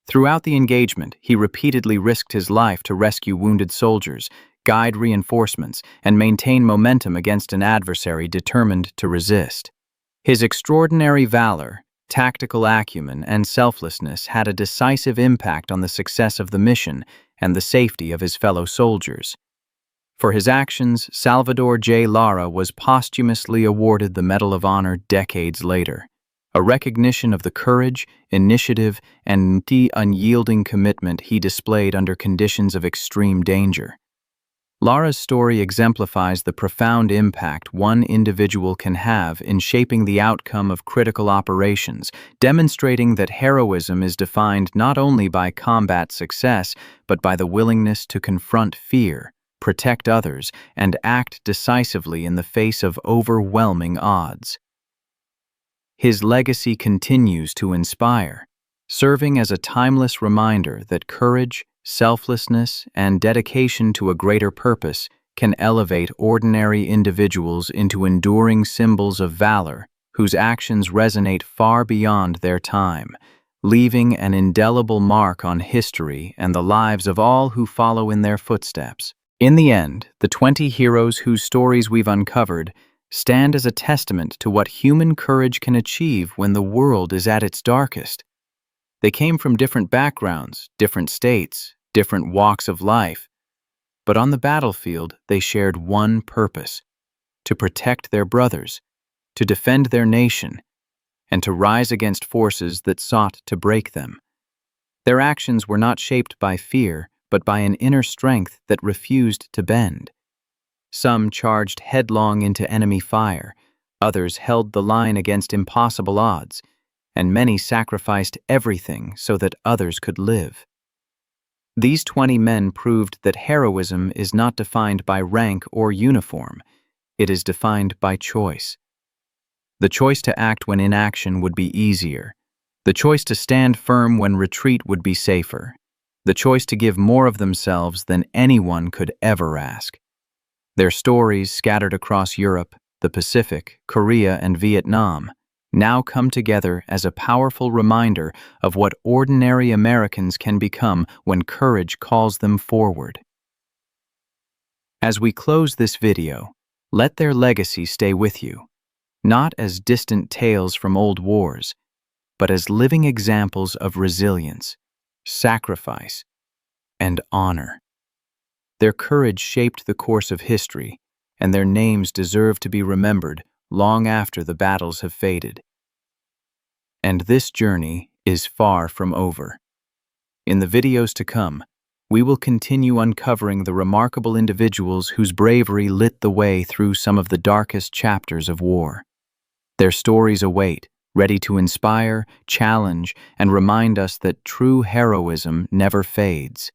Throughout the engagement, he repeatedly risked his life to rescue wounded soldiers, guide reinforcements, and maintain momentum against an adversary determined to resist. His extraordinary valor, tactical acumen, and selflessness had a decisive impact on the success of the mission and the safety of his fellow soldiers. For his actions, Salvador J. Lara was posthumously awarded the Medal of Honor decades later, a recognition of the courage, initiative, and the unyielding commitment he displayed under conditions of extreme danger. Lara's story exemplifies the profound impact one individual can have in shaping the outcome of critical operations, demonstrating that heroism is defined not only by combat success, but by the willingness to confront fear, protect others, and act decisively in the face of overwhelming odds. His legacy continues to inspire, serving as a timeless reminder that courage, selflessness, and dedication to a greater purpose can elevate ordinary individuals into enduring symbols of valor whose actions resonate far beyond their time, leaving an indelible mark on history and the lives of all who follow in their footsteps. In the end, the 20 heroes whose stories we've uncovered stand as a testament to what human courage can achieve when the world is at its darkest. They came from different backgrounds, different states, different walks of life, but on the battlefield they shared one purpose: to protect their brothers, to defend their nation, and to rise against forces that sought to break them. Their actions were not shaped by fear, but by an inner strength that refused to bend. Some charged headlong into enemy fire, others held the line against impossible odds, and many sacrificed everything so that others could live. These 20 men proved that heroism is not defined by rank or uniform. It is defined by choice. The choice to act when inaction would be easier. The choice to stand firm when retreat would be safer. The choice to give more of themselves than anyone could ever ask. Their stories, scattered across Europe, the Pacific, Korea, and Vietnam, now come together as a powerful reminder of what ordinary Americans can become when courage calls them forward. As we close this video, let their legacy stay with you, not as distant tales from old wars, but as living examples of resilience, sacrifice, and honor. Their courage shaped the course of history, and their names deserve to be remembered long after the battles have faded. And this journey is far from over. In the videos to come, we will continue uncovering the remarkable individuals whose bravery lit the way through some of the darkest chapters of war. Their stories await, ready to inspire, challenge, and remind us that true heroism never fades.